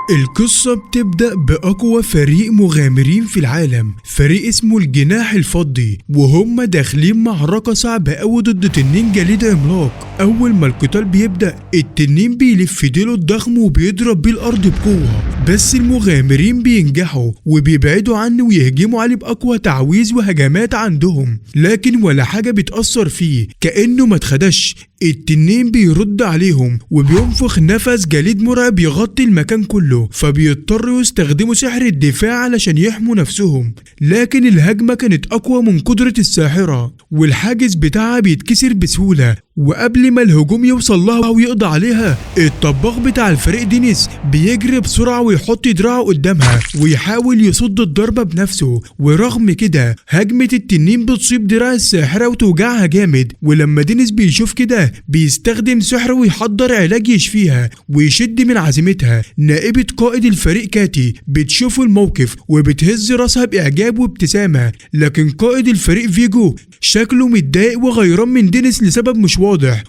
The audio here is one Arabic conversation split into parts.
القصة بتبدأ بأقوى فريق مغامرين في العالم، فريق اسمه الجناح الفضي، وهم داخلين معركة صعبة أوي ضد تنين جليد عملاق. أول ما القتال بيبدأ التنين بيلف ديله الضخم وبيضرب بيه الأرض بقوة، بس المغامرين بينجحوا وبيبعدوا عنه ويهجموا عليه بأقوى تعويذ وهجمات عندهم، لكن ولا حاجة بتأثر فيه، كأنه ما اتخدش. التنين بيرد عليهم وبينفخ نفس جليد مرعب يغطي المكان كله، فبيضطروا يستخدموا سحر الدفاع علشان يحموا نفسهم، لكن الهجمة كانت أقوى من قدرة الساحرة والحاجز بتاعها بيتكسر بسهولة. وقبل ما الهجوم يوصل لها ويقضي عليها، الطباخ بتاع الفريق دينيس بيجري بسرعة ويحط دراعه قدامها ويحاول يصد الضربة بنفسه، ورغم كده هجمة التنين بتصيب دراع الساحرة وتوجعها جامد. ولما دينيس بيشوف كده بيستخدم سحر ويحضر علاج يشفيها ويشد من عزيمتها. نائبة قائد الفريق كاتي بتشوف الموقف وبتهز راسها بإعجاب وابتسامة، لكن قائد الفريق فيجو شكله متضايق وغيران من دينيس لسبب مش واضح.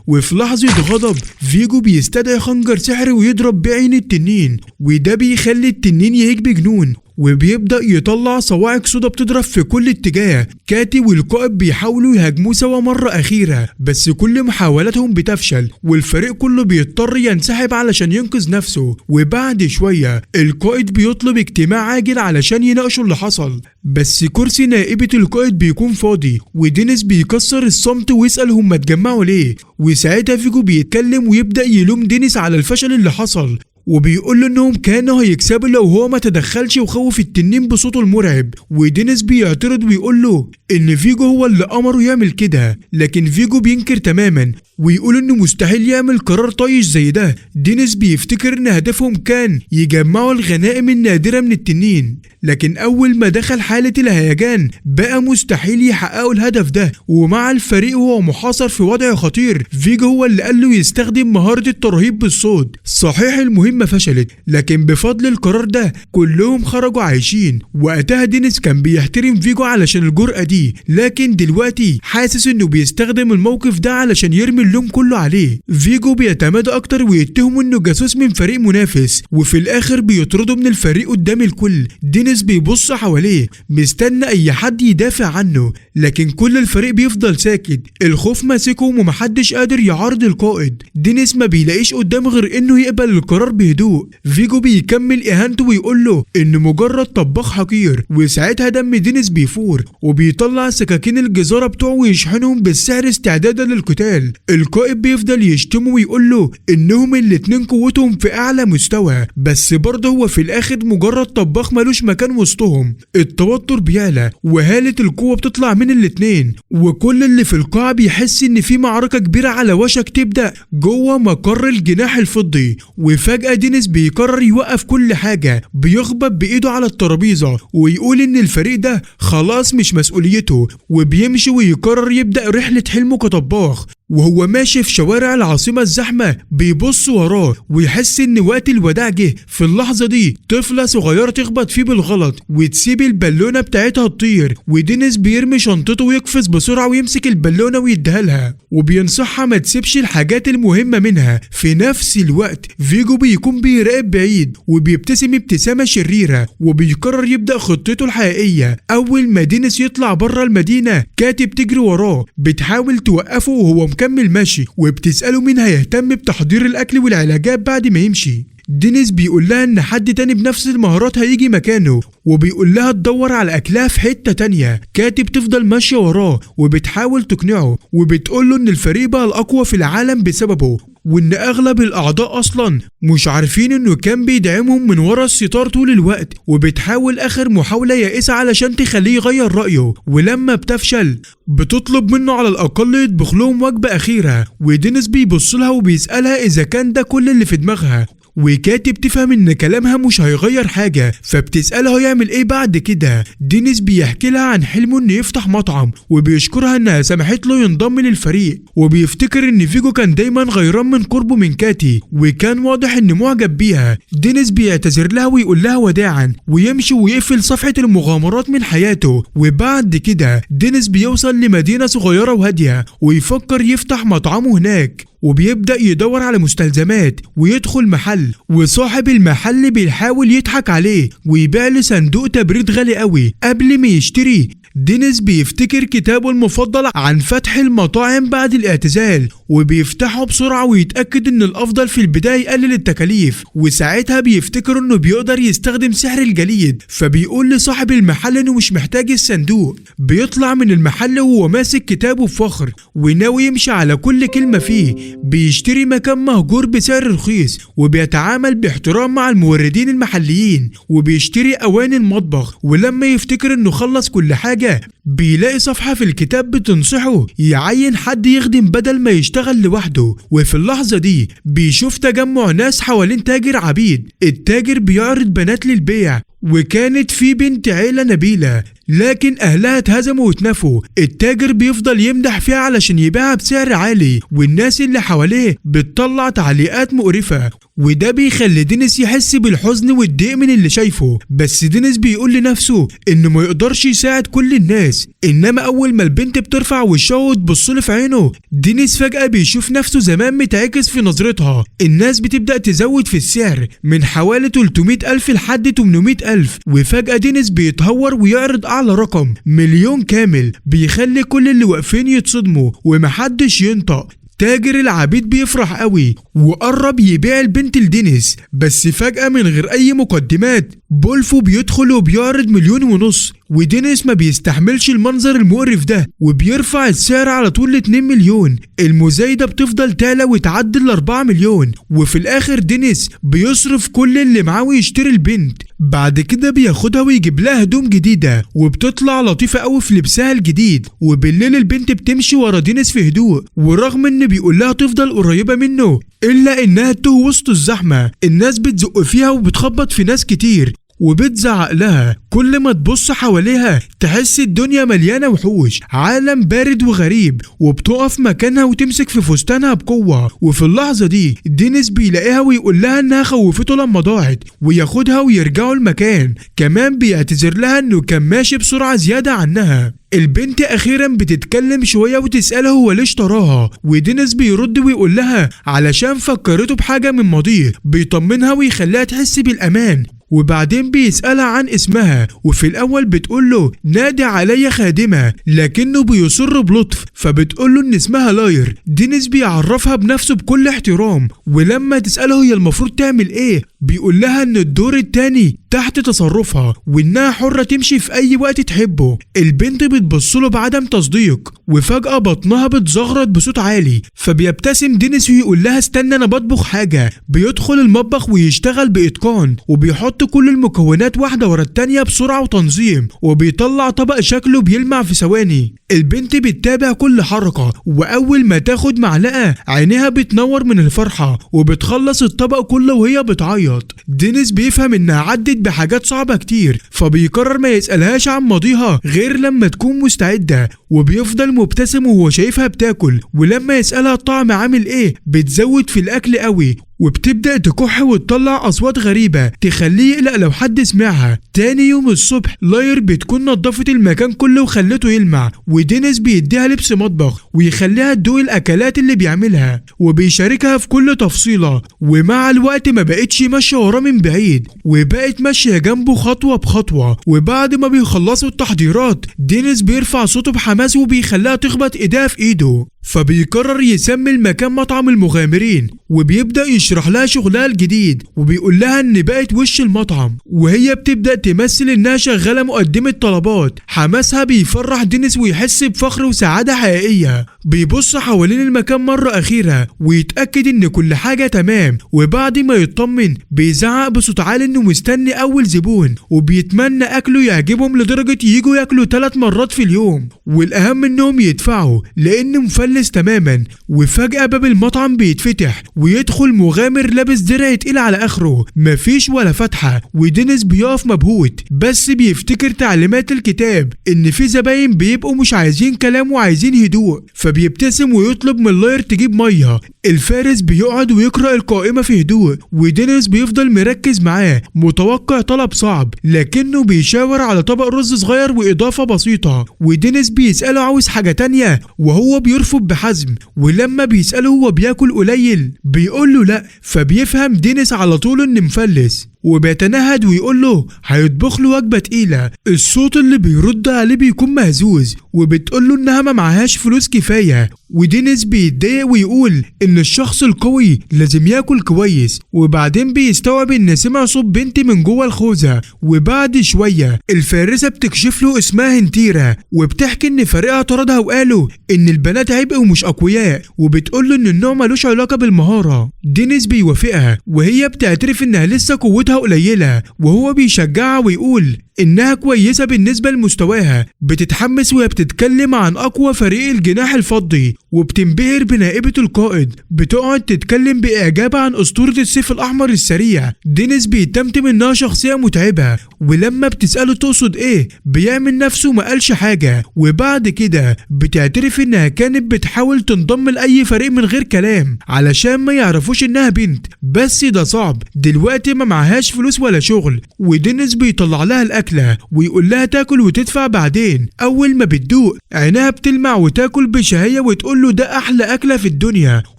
وفي لحظة غضب فيجو بيستدعي خنجر سحري ويضرب بعين التنين، وده بيخلي التنين يهيج بجنون وبيبدأ يطلع صواعق سودا بتضرب في كل اتجاه. كاتي والقائد بيحاولوا يهاجموه سوا مرة أخيرة، بس كل محاولاتهم بتفشل والفريق كله بيضطر ينسحب علشان ينقذ نفسه. وبعد شوية القائد بيطلب اجتماع عاجل علشان يناقشوا اللي حصل، بس كرسي نائبة القائد بيكون فاضي، ودينيس بيكسر الصمت ويسأل هم اتجمعوا ليه. وساعتها فيجو بيتكلم ويبدأ يلوم دينيس على الفشل اللي حصل، وبيقول له انهم كانوا هيكسبوا لو هو ما تدخلش وخوف التنين بصوته المرعب. ودينيس بيعترض ويقول له ان فيجو هو اللي امره يعمل كده، لكن فيجو بينكر تماما ويقول انه مستحيل يعمل قرار طايش زي ده. دينيس بيفتكر ان هدفهم كان يجمعوا الغنائم النادرة من التنين، لكن اول ما دخل حالة الهيجان بقى مستحيل يحققوا الهدف ده. ومع الفريق وهو محاصر في وضع خطير، فيجو هو اللي قال له يستخدم مهارة الترهيب بالصوت. صحيح المهمة فشلت، لكن بفضل القرار ده كلهم خرجوا عايشين. وقتها دينيس كان بيحترم فيجو علشان الجرأة دي، لكن دلوقتي حاسس انه بيستخدم الموقف ده علشان يرمي اللوم كله عليه. فيجو بيتمادى اكتر ويتهمه انه جاسوس من فريق منافس، وفي الاخر بيطرده من الفريق قدام الكل. دينيس بيبص حواليه مستنى اي حد يدافع عنه، لكن كل الفريق بيفضل ساكت. الخوف ماسكهم ومحدش قادر يعارض القائد. دينيس ما بيلاقيش قدامه غير انه يقبل القرار بهدوء. فيجو بيكمل اهانته ويقول له انه مجرد طباخ حقير، وساعتها دم دينيس بيفور وبيطلع سكاكين الجزارة بتوعه ويشحنهم بالسحر استعدادا للقتال. القائد بيفضل يشتمه ويقول له انهم الاتنين قوتهم في اعلى مستوى، بس برضه هو في الاخر مجرد طباخ ملوش مكان وسطهم. التوتر بيعلى وهالة القوة بتطلع من الاتنين، وكل اللي في القاعة بيحس ان في معركة كبيرة على وشك تبدأ جوه مقر الجناح الفضي. وفجأة دينيس بيقرر يوقف كل حاجة، بيخبط بايده على الترابيزة ويقول ان الفريق ده خلاص مش مسؤوليته، وبيمشي ويقرر يبدأ رحلة حلمه كطباخ. وهو ماشي في شوارع العاصمة الزحمة بيبص وراه ويحس ان وقت الوداع جه. في اللحظة دي طفلة صغيرة تخبط فيه بالغلط وتسيب البالونة بتاعتها تطير، ودينيس بيرمي شنطته ويقفز بسرعة ويمسك البالونة ويديها لها، وبينصحها ما تسيبش الحاجات المهمة منها. في نفس الوقت فيجو بيكون بيراقب بعيد وبيبتسم ابتسامة شريرة، وبيقرر يبدأ خطته الحقيقية. أول ما دينيس يطلع بره المدينة كاتي بتجري وراه بتحاول توقفه وهو مكمل ماشي، وبتسأله مين هيهتم بتحضير الأكل والعلاجات بعد ما يمشي. دينيس بيقول لها ان حد تاني بنفس المهارات هيجي مكانه، وبيقول لها تدور على اكلها في حتة تانية. كاتي بتفضل ماشية وراه وبتحاول تقنعه، وبتقول له ان الفريق بقى الاقوى في العالم بسببه، وان اغلب الاعضاء اصلا مش عارفين انه كان بيدعمهم من ورا الستار طول الوقت. وبتحاول اخر محاولة يائسة علشان تخليه يغير رأيه، ولما بتفشل بتطلب منه على الاقل يطبخ لهم وجبة اخيرة. ودينيس بيبص لها وبيسألها اذا كان ده كل اللي في دماغها، وكاتي بتفهم ان كلامها مش هيغير حاجة، فبتسألها يعمل ايه بعد كده. دينيس بيحكي لها عن حلمه انه يفتح مطعم، وبيشكرها انها سمحت له ينضم للفريق. وبيفتكر ان فيجو كان دايما غيران من قربه من كاتي، وكان واضح انه معجب بيها. دينيس بيعتذر لها ويقول لها وداعا ويمشي ويقفل صفحة المغامرات من حياته. وبعد كده دينيس بيوصل لمدينة صغيرة وهادية ويفكر يفتح مطعمه هناك. وبيبدأ يدور على مستلزمات ويدخل محل، وصاحب المحل بيحاول يضحك عليه ويبيع له صندوق تبريد غالي قوي. قبل ما يشتري دينيس بيفتكر كتابه المفضل عن فتح المطاعم بعد الاعتزال، وبيفتحه بسرعة ويتأكد ان الافضل في البداية يقلل التكاليف، وساعتها بيفتكر انه بيقدر يستخدم سحر الجليد، فبيقول لصاحب المحل انه مش محتاج الصندوق. بيطلع من المحل وهو ماسك كتابه بفخر وناوي يمشي على كل كلمة فيه. بيشتري مكان مهجور بسعر رخيص، وبيتعامل باحترام مع الموردين المحليين، وبيشتري اواني المطبخ. ولما يفتكر انه خلص كل حاجة بيلاقي صفحة في الكتاب بتنصحه يعين حد يخدم بدل ما يشتغل لوحده. وفي اللحظة دي بيشوف تجمع ناس حوالين تاجر عبيد. التاجر بيعرض بنات للبيع، وكانت في بنت عيلة نبيلة لكن أهلها اتهزموا واتنفوا. التاجر بيفضل يمدح فيها علشان يبيعها بسعر عالي، والناس اللي حواليه بتطلع تعليقات مقرفة، وده بيخلي دينيس يحس بالحزن والضيق من اللي شايفه. بس دينيس بيقول لنفسه انه ما يقدرش يساعد كل الناس. انما اول ما البنت بترفع وشها وتبصله في عينه، دينيس فجأة بيشوف نفسه زمان متعكس في نظرتها. الناس بتبدأ تزود في السعر من حوالي 300,000 لحد 800,000، وفجأة دينيس بيتهور ويعرض أعلى رقم 1,000,000 كامل، بيخلي كل اللي واقفين يتصدموا ومحدش ينطق. تاجر العبيد بيفرح قوي وقرب يبيع البنت لدينيس، بس فجأة من غير أي مقدمات بولفو بيدخل وبيعرض 1,500,000، ودينيس ما بيستحملش المنظر المقرف ده وبيرفع السعر على طول ل 2 مليون. المزايدة بتفضل تعلى وتعدي ل 4 مليون، وفي الآخر دينيس بيصرف كل اللي معاه ويشتري البنت. بعد كده بياخدها ويجيب لها هدوم جديدة، وبتطلع لطيفة قوي في لبسها الجديد. وبالليل البنت بتمشي ورا دينيس في هدوء، ورغم ان بيقول لها تفضل قريبة منه الا انها تتوه وسط الزحمة. الناس بتزق فيها وبتخبط في ناس كتير وبتزعق لها. كل ما تبص حواليها تحس الدنيا مليانة وحوش، عالم بارد وغريب، وبتقف مكانها وتمسك في فستانها بقوة. وفي اللحظة دي دينيس بيلاقيها ويقول لها انها خوفته لما ضاعت، وياخدها ويرجعوا المكان. كمان بيعتذر لها انه كان ماشي بسرعة زيادة عنها. البنت اخيرا بتتكلم شوية وتسأله هو ليش طراها، ودينيس بيرد ويقول لها علشان فكرته بحاجة من ماضيه. بيطمنها ويخليها تحس بالامان، وبعدين بيسألها عن اسمها، وفي الأول بتقوله نادي عليا خادمة، لكنه بيصر بلطف فبتقوله إن اسمها لاير. دينيس بيعرفها بنفسه بكل احترام، ولما تسأله هي المفروض تعمل إيه بيقول لها إن الدور التاني تحت تصرفها وإنها حرة تمشي في أي وقت تحبه. البنت بتبصله بعدم تصديق، وفجأة بطنها بتزغرط بصوت عالي، فبيبتسم دينيس ويقول لها استنى أنا بطبخ حاجة. بيدخل المطبخ ويشتغل بإتقان، وبيحط كل المكونات واحدة ورا التانية بسرعة وتنظيم، وبيطلع طبق شكله بيلمع في ثواني. البنت بتتابع كل حركة، وأول ما تاخد معلقة عينيها بتنور من الفرحة، وبتخلص الطبق كله وهي بتعيط. دينيس بيفهم إنها عدت بحاجات صعبة كتير، فبيقرر ما يسألهاش عن ماضيها غير لما تكون مستعدة، وبيفضل مبتسم وهو شايفها بتاكل. ولما يسألها الطعم عامل ايه بتزود في الأكل قوي، وبتبدأ تكح وتطلع أصوات غريبة تخليه يقلق لو حد سمعها. تاني يوم الصبح لاير بتكون نظفت المكان كله وخلته يلمع، ودينيس بيديها لبس مطبخ ويخليها تدوق الأكلات اللي بيعملها، وبيشاركها في كل تفصيلة. ومع الوقت ما بقتش ماشية وراه من بعيد، وبقت ماشية جنبه خطوة بخطوة. وبعد ما بيخلصوا التحضيرات دينيس بيرفع صوته بحماس وبيخليها تخبط ايديها في ايده، فبيقرر يسمي المكان مطعم المغامرين، وبيبدأ يشرح لها شغلها الجديد، وبيقول لها ان بقت وش المطعم، وهي بتبدأ تمثل انها شغالة مقدمة طلبات. حماسها بيفرح دينيس ويحس بفخر وسعادة حقيقية. بيبص حوالين المكان مرة أخيرة ويتأكد ان كل حاجة تمام، وبعد ما يطمن بيزعق بصوت عالي انه مستني اول زبون، وبيتمنى اكله يعجبهم لدرجة ييجوا ياكلوا 3 مرات في اليوم، والاهم انهم يدفعوا لانه مفلس تماما. وفجأة باب المطعم بيتفتح ويدخل مغامر لابس درع تقيل على اخره مفيش ولا فتحة، ودينيس بيقف مبهوت، بس بيفتكر تعليمات الكتاب ان في زباين بيبقوا مش عايزين كلام وعايزين هدوء، فبيبتسم ويطلب من لاير تجيب مية. الفارس بيقعد ويقرأ القائمة في هدوء، ودينيس بيفضل مركز معاه متوقع طلب صعب، لكنه بيشاور على طبق رز صغير وإضافة بسيطة. ودينيس بيسأله عاوز حاجة تانية، وهو بيرفض بيجاوب بحزم، ولما بيسأله هو بياكل قليل بيقول له لا، فبيفهم دينيس على طول إن مفلس، وبيتنهد ويقول له هيطبخ له وجبة تقيلة. الصوت اللي بيرد عليه بيكون مهزوز، وبتقول له إنها ما معهاش فلوس كفاية، ودينيس بيتضايق ويقول إن الشخص القوي لازم ياكل كويس. وبعدين بيستوعب إن سمع صوت بنت من جوه الخوذة، وبعد شوية الفارسة بتكشف له اسمها هنتيرا، وبتحكي إن فريقها طردها وقالوا إن البنات عبء ومش أقوياء، وبتقول له إن النوع ملوش علاقة بالمهارة. دينيس بيوافقها، وهي بتعترف إنها لسه قوتها قليلة، وهو بيشجعها ويقول إنها كويسة بالنسبة لمستواها. بتتحمس وهي بتتكلم عن أقوى فريق الجناح الفضي، وبتنبهر بنائبة القائد، بتقعد تتكلم بإعجاب عن أسطورة السيف الأحمر السريع. دينيس بيتمتم إنها شخصية متعبة، ولما بتسأله تقصد إيه بيعمل نفسه ما قالش حاجة. وبعد كده بتعترف إنها كانت بتحاول تنضم لأي فريق من غير كلام علشان ما يعرفوش إنها بنت، بس ده صعب دلوقتي ما معهاش فلوس ولا شغل. ودينيس بيطلع لها الأكل ويقول لها تاكل وتدفع بعدين. اول ما بتدوق عينها بتلمع وتاكل بشهية، وتقول له ده احلى اكلة في الدنيا،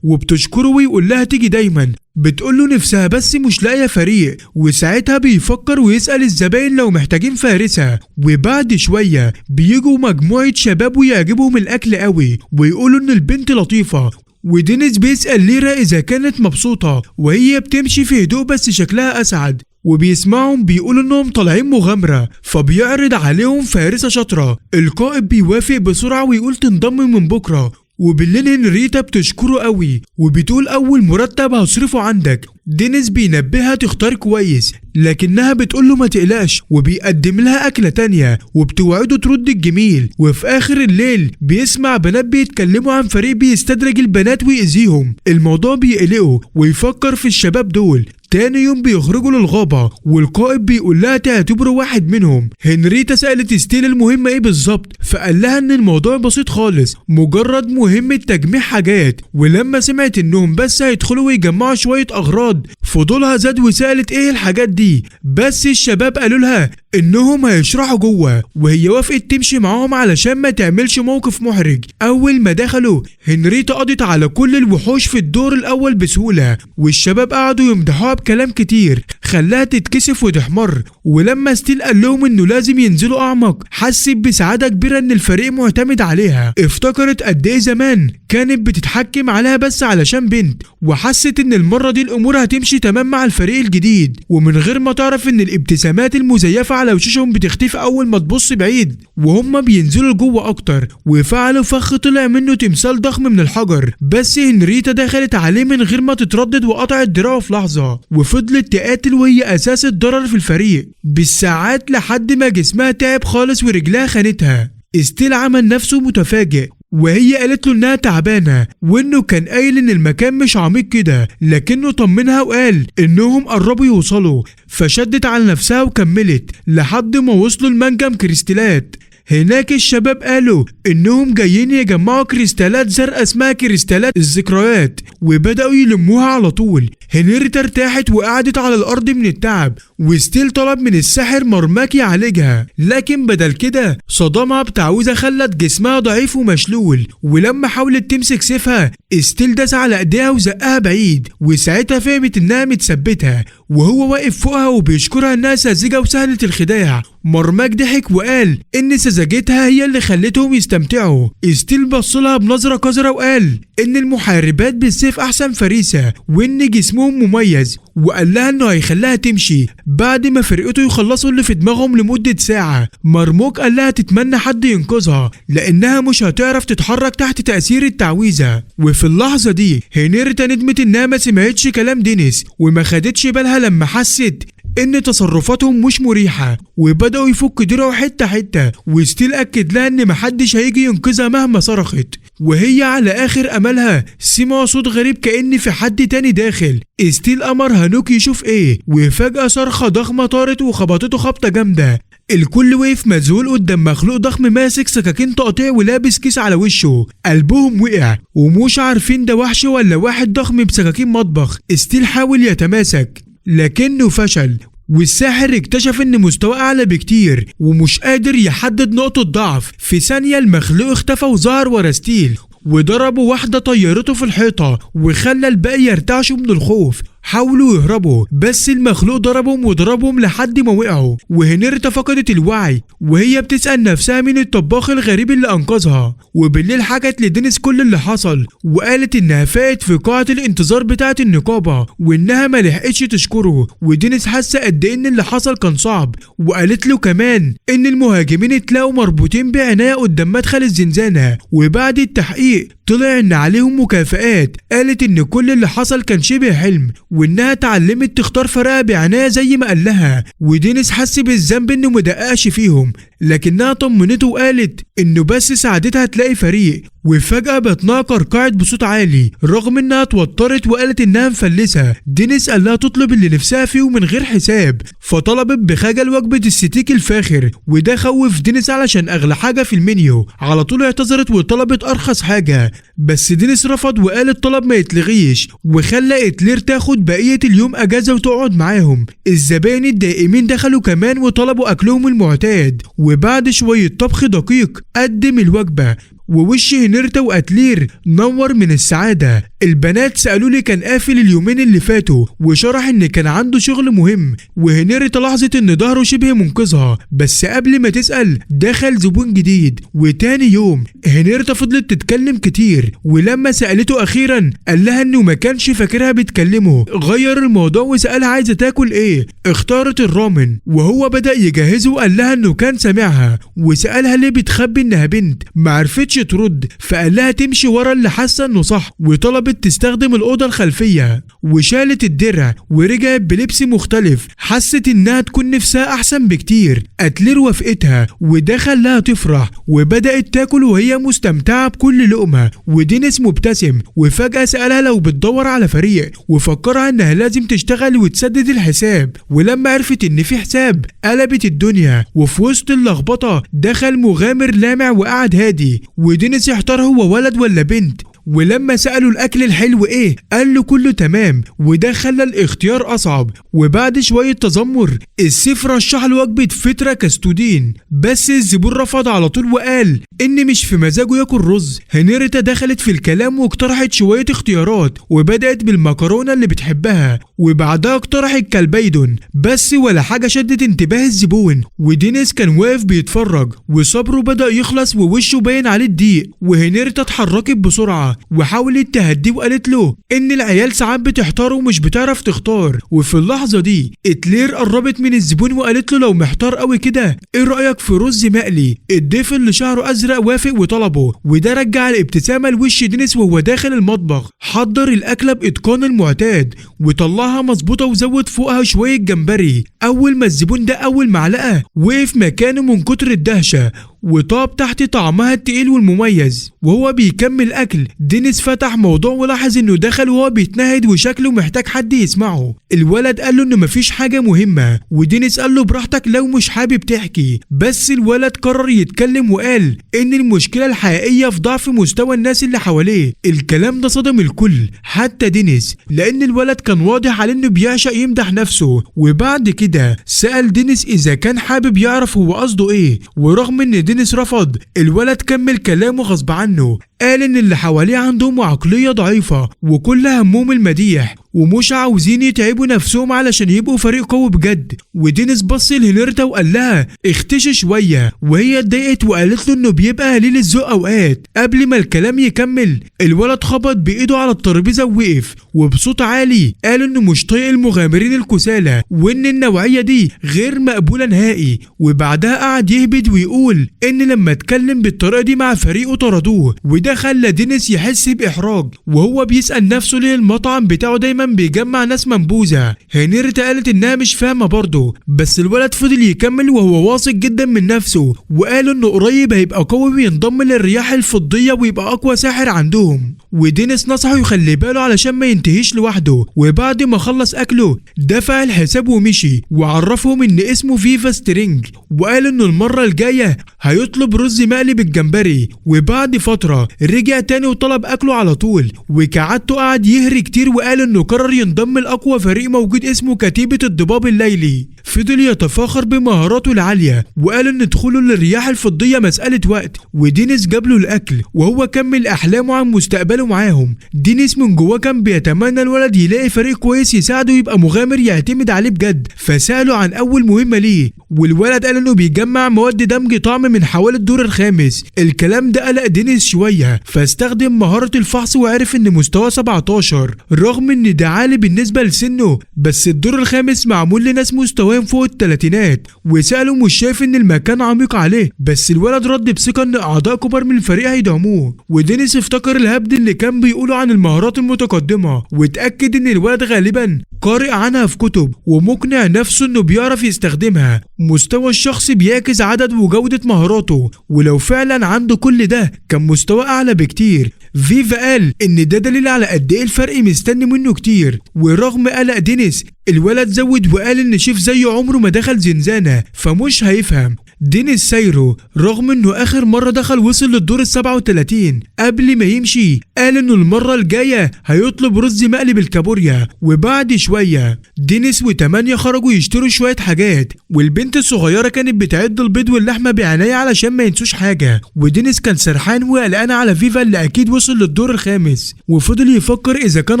وبتشكره ويقول لها تيجي دايما. بتقول له نفسها بس مش لاقيه فريق، وساعتها بيفكر ويسأل الزباين لو محتاجين فارسة. وبعد شوية بيجوا مجموعة شباب ويعجبهم الاكل قوي، ويقولوا ان البنت لطيفة. ودينيس بيسأل ليرا اذا كانت مبسوطة، وهي بتمشي في هدوء بس شكلها اسعد. وبيسمعهم بيقولوا انهم طالعين مغامرة، فبيعرض عليهم فارسة شاطرة. القائد بيوافق بسرعة ويقول تنضم من بكرة. وبالليل هنريتا بتشكره قوي، وبتقول اول مرتب هصرفه عندك. دينيس بينبهها تختار كويس، لكنها بتقوله ما تقلقش، وبيقدم لها أكلة تانية، وبتوعده ترد الجميل. وفي آخر الليل بيسمع بنات بيتكلموا عن فريق بيستدرج البنات ويأذيهم. الموضوع بيقلقه ويفكر في الشباب دول. تاني يوم بيخرجوا للغابة، والقائد بيقول لها تعتبره واحد منهم. هنريتا سألت ستيل المهمة ايه بالظبط، فقال لها ان الموضوع بسيط خالص، مجرد مهمة تجميع حاجات. ولما سمعت انهم بس هيدخلوا ويجمعوا شوية اغراض، فضولها زاد وسألت ايه الحاجات دي، بس الشباب قالوا لها انهم هيشرحوا جوه، وهي وافقت تمشي معاهم علشان ما تعملش موقف محرج. اول ما دخلوا هنريتا قضت على كل الوحوش في الدور الاول بسهولة، والشباب قعدوا يمدحوها بكلام كتير خلاها تتكسف وتحمر. ولما ستيل قال لهم انه لازم ينزلوا اعمق، حست بسعادة كبيرة ان الفريق معتمد عليها. افتكرت قد ايه زمان كانت بتتحكم عليها بس علشان بنت، وحست ان المرة دي الامور هتمشي تمام مع الفريق الجديد، ومن غير ما تعرف ان الابتسامات المزيفة على وشوشهم بتختفي اول ما تبص بعيد. وهم بينزلوا لجوه اكتر، وفعلوا فخ طلع منه تمثال ضخم من الحجر، بس هنريتا دخلت عليه من غير ما تتردد وقطعت دراعه في لحظة، وفضلت تقاتل وهي اساس الضرر في الفريق بالساعات لحد ما جسمها تعب خالص ورجلها خانتها. ستيل عمل نفسه متفاجئ، وهي قالت له انها تعبانه، وانه كان قايل ان المكان مش عميق كده، لكنه طمنها وقال انهم قربوا يوصلوا. فشدت على نفسها وكملت لحد ما وصلوا لمنجم كريستالات. هناك الشباب قالوا انهم جايين يجمعوا كريستالات زرقاء اسمها كريستالات الذكريات، وبدأوا يلموها على طول. هنريتا ارتاحت وقعدت على الارض من التعب، وستيل طلب من الساحر مرماك يعالجها، لكن بدل كده صدمها بتعويذة خلت جسمها ضعيف ومشلول. ولما حاولت تمسك سيفها ستيل داس على ايديها وزقها بعيد، وساعتها فهمت انها متثبتها، وهو واقف فوقها وبيشكرها انها ساذجة وسهلة الخداع. مرماك ضحك وقال ان سذاجتها هي اللي خلتهم يستمتعوا. ستيل بصلها بنظرة قذرة وقال ان المحاربات بالسيف احسن فريسة، وان جسمهم مميز، وقال لها انه هيخليها تمشي بعد ما فرقته يخلصوا اللي في دماغهم لمدة ساعة. مرموك قال لها تتمنى حد ينقذها لانها مش هتعرف تتحرك تحت تأثير التعويذة. وفي اللحظة دي هنريتا ندمت انها ما سمعتش كلام دينيس، وما خدتش بالها لما حست ان تصرفاتهم مش مريحة، وبدأوا يفك دراعه حتة حتة. وستيل اكد لها ان محدش هيجي ينقذها مهما صرخت، وهي على اخر املها سمعوا صوت غريب كأن في حد تاني داخل. ستيل امر هانوك يشوف ايه، وفجأة صرخة ضخمة طارت وخبطته خبطة جامدة. الكل وقف مذهول قدام مخلوق ضخم ماسك سكاكين تقطيع ولابس كيس على وشه. قلبهم وقع ومش عارفين ده وحش ولا واحد ضخم بسكاكين مطبخ. ستيل حاول يتماسك لكنه فشل، والساحر اكتشف ان مستواه اعلى بكتير ومش قادر يحدد نقطة ضعف. في ثانية المخلوق اختفى وظهر ورا ستيل، وضربوا واحدة طيرته في الحيطة وخلى الباقي يرتعشوا من الخوف. حاولوا يهربوا بس المخلوق ضربهم لحد ما وقعوا، وهنرتا فقدت الوعي وهي بتسأل نفسها مين الطباخ الغريب اللي أنقذها. وبالليل حكت لدينيس كل اللي حصل وقالت إنها فاقت في قاعة الانتظار بتاعة النقابة وإنها ما لحقتش تشكره. ودينيس حاسة قد إيه إن اللي حصل كان صعب، وقالت له كمان إن المهاجمين اتلاقوا مربوطين بعناية قدام مدخل الزنزانة، وبعد التحقيق طلع إن عليهم مكافآت. قالت إن كل اللي حصل كان شبه حلم وإنها اتعلمت تختار فرقها بعناية زي ما قال لها. ودينيس حس بالذنب إنه مدققش فيهم، لكنها طمنته وقالت إنه بس ساعدتها تلاقي فريق. وفجأة بطنها قرقعت بصوت عالي رغم إنها اتوترت وقالت إنها مفلسة. دينيس قال لها تطلب اللي نفسها فيه ومن غير حساب، فطلبت بخجل وجبة الستيك الفاخر، وده خوف دينيس علشان أغلى حاجة في المنيو. على طول اعتذرت وطلبت أرخص حاجة، بس دينيس رفض وقال الطلب ما يتلغيش، وخلى إتلير تاخد بقية اليوم أجازة وتقعد معاهم. الزباين الدائمين دخلوا كمان وطلبوا أكلهم المعتاد، وبعد شوية طبخ دقيق قدم الوجبة ووش هنرتا واتلير نور من السعادة. البنات سألوا لي كان قافل اليومين اللي فاتوا وشرح ان كان عنده شغل مهم، وهنرتا لاحظت ان ظهره شبه منقذها، بس قبل ما تسأل دخل زبون جديد. وتاني يوم هنرتا فضلت تتكلم كتير، ولما سألته اخيرا قال لها انه ما كانش فاكرها بتكلمه. غير الموضوع وسألها عايزة تاكل ايه، اختارت الرامن، وهو بدأ يجهزه وقال لها انه كان سامعها، وسألها ليه بتخبي انها بنت. معرفتش ترد، فقال لها تمشي ورا اللي حاسه انه صح، وطلبت تستخدم الاوضه الخلفيه، وشالت الدرع ورجعت بلبس مختلف. حست انها تكون نفسها احسن بكتير. اتلير وافقتها وده خلاها تفرح، وبدات تاكل وهي مستمتعه بكل لقمه. ودينيس مبتسم، وفجاه سالها لو بتدور على فريق، وفكرها انها لازم تشتغل وتسدد الحساب. ولما عرفت ان في حساب قلبت الدنيا. وفي وسط اللخبطه دخل مغامر لامع وقعد هادي، ودينيس احتار هو ولد ولا بنت. ولما سألوا الأكل الحلو إيه قال له كله تمام، وده خلى الاختيار أصعب. وبعد شوية تذمر السيف رشح له وجبة فترة كاستودين، بس الزبون رفض على طول وقال إن مش في مزاجه ياكل رز. هنرتا دخلت في الكلام واقترحت شوية اختيارات، وبدأت بالمكرونة اللي بتحبها، وبعدها اقترحت كالبيدون، بس ولا حاجة شدت انتباه الزبون. ودينيس كان واقف بيتفرج وصبره بدأ يخلص ووشه باين عليه الضيق. وهنرتا اتحركت بسرعة وحاولت تهديه وقالت له ان العيال ساعات بتحتار ومش بتعرف تختار. وفي اللحظه دي اتلير قربت من الزبون وقالت له لو محتار قوي كده ايه رايك في رز مقلي. الضيف اللي شعره ازرق وافق وطلبه، وده رجع الابتسامه لوش دينيس وهو داخل المطبخ. حضر الاكله باتقان المعتاد وطلعها مظبوطه وزود فوقها شويه جمبري. اول ما الزبون ده اول معلقه وقف مكانه من كتر الدهشه، وطاب تحت طعمها التقيل والمميز. وهو بيكمل اكل دينيس فتح موضوع ولاحظ انه دخل وهو بيتنهد وشكله محتاج حد يسمعه. الولد قال له انه مفيش حاجه مهمه، ودينيس قال له براحتك لو مش حابب تحكي. بس الولد قرر يتكلم وقال ان المشكله الحقيقيه في ضعف مستوى الناس اللي حواليه. الكلام ده صدم الكل حتى دينيس، لان الولد كان واضح على انه بيعشق يمدح نفسه. وبعد كده سأل دينيس اذا كان حابب يعرف هو قصده ايه، ورغم ان دينيس رفض الولد كمل كلامه غصب عنه. قال ان اللي حواليه عندهم عقلية ضعيفة وكل همهم المديح ومش عاوزين يتعبوا نفسهم علشان يبقوا فريق قوي بجد. ودينيس بص لهنرتا وقال لها اختشي شوية، وهي اتضايقت وقالت له انه بيبقى قليل الذوق اوقات. قبل ما الكلام يكمل الولد خبط بايده على الترابيزة ووقف، وبصوت عالي قال انه مش طايق المغامرين الكسالى وان النوعية دي غير مقبولة نهائي. وبعدها قعد يهبد ويقول ان لما اتكلم بالطريقة دي مع فريقه طردوه، وده خلى دينيس يحس باحراج وهو بيسأل نفسه ليه المطعم بتاعه دايما بيجمع ناس منبوذة. هنرتا قالت انها مش فاهمة برضه، بس الولد فضل يكمل وهو واثق جدا من نفسه، وقال انه قريب هيبقى قوي وينضم للرياح الفضية ويبقى اقوى ساحر عندهم. ودينيس نصحه يخلي باله علشان ما ينتهيش لوحده. وبعد ما خلص اكله دفع الحساب ومشي، وعرفهم ان اسمه فيفا سترينج، وقال انه المرة الجاية هيطلب رز مقلي بالجمبري. وبعد فترة رجع تاني وطلب اكله على طول، وكعادته قعد يهري كتير وقال انه قرر ينضم لاقوى فريق موجود اسمه كتيبة الضباب الليلي. فضل يتفاخر بمهاراته العالية وقال ان دخوله للرياح الفضية مسألة وقت، ودينيس جاب له الاكل وهو كمل احلامه عن مستقبله معاهم. دينيس من جواه كان بيتمنى الولد يلاقي فريق كويس يساعده يبقى مغامر يعتمد عليه بجد، فسأله عن اول مهمة ليه، والولد قال انه بيجمع مواد دمج طعم من حوالي الدور الخامس. الكلام ده قلق دينيس شوية، فاستخدم مهارة الفحص وعرف ان مستوى 17 رغم ان ده عالي بالنسبة لسنه، بس الدور الخامس معمول لناس مستواهم فوق التلاتينات. وسأله مش شايف ان المكان عميق عليه، بس الولد رد بثقة ان اعضاء كبار من الفريق هيدعموه. ودينيس افتكر الهبد اللي كان بيقوله عن المهارات المتقدمة، واتأكد ان الولد غالبا قارئ عنها في كتب ومقنع نفسه انه بيعرف يستخدمها. مستوى الشخص بيعكس عدد وجودة مهاراته، ولو فعلا عنده كل ده كان مستوى اعلى بكتير. فيفا قال ان ده دليل على قد ايه الفرق مستني منه كتير. ورغم قلق دينيس الولد زود وقال ان شيف زيه عمره ما دخل زنزانة فمش هيفهم. دينيس سايرو رغم انه اخر مرة دخل وصل للدور ال37. قبل ما يمشي قال انه المرة الجاية هيطلب رز مقلي بالكابوريا. وبعد شوية دينيس و8 خرجوا يشتروا شوية حاجات، والبنت الصغيرة كانت بتعد البيض واللحمة بعناية علشان ما ينسوش حاجة. ودينيس كان سرحان وقلقان على فيفا اللي اكيد وصل للدور الخامس، وفضل يفكر اذا كان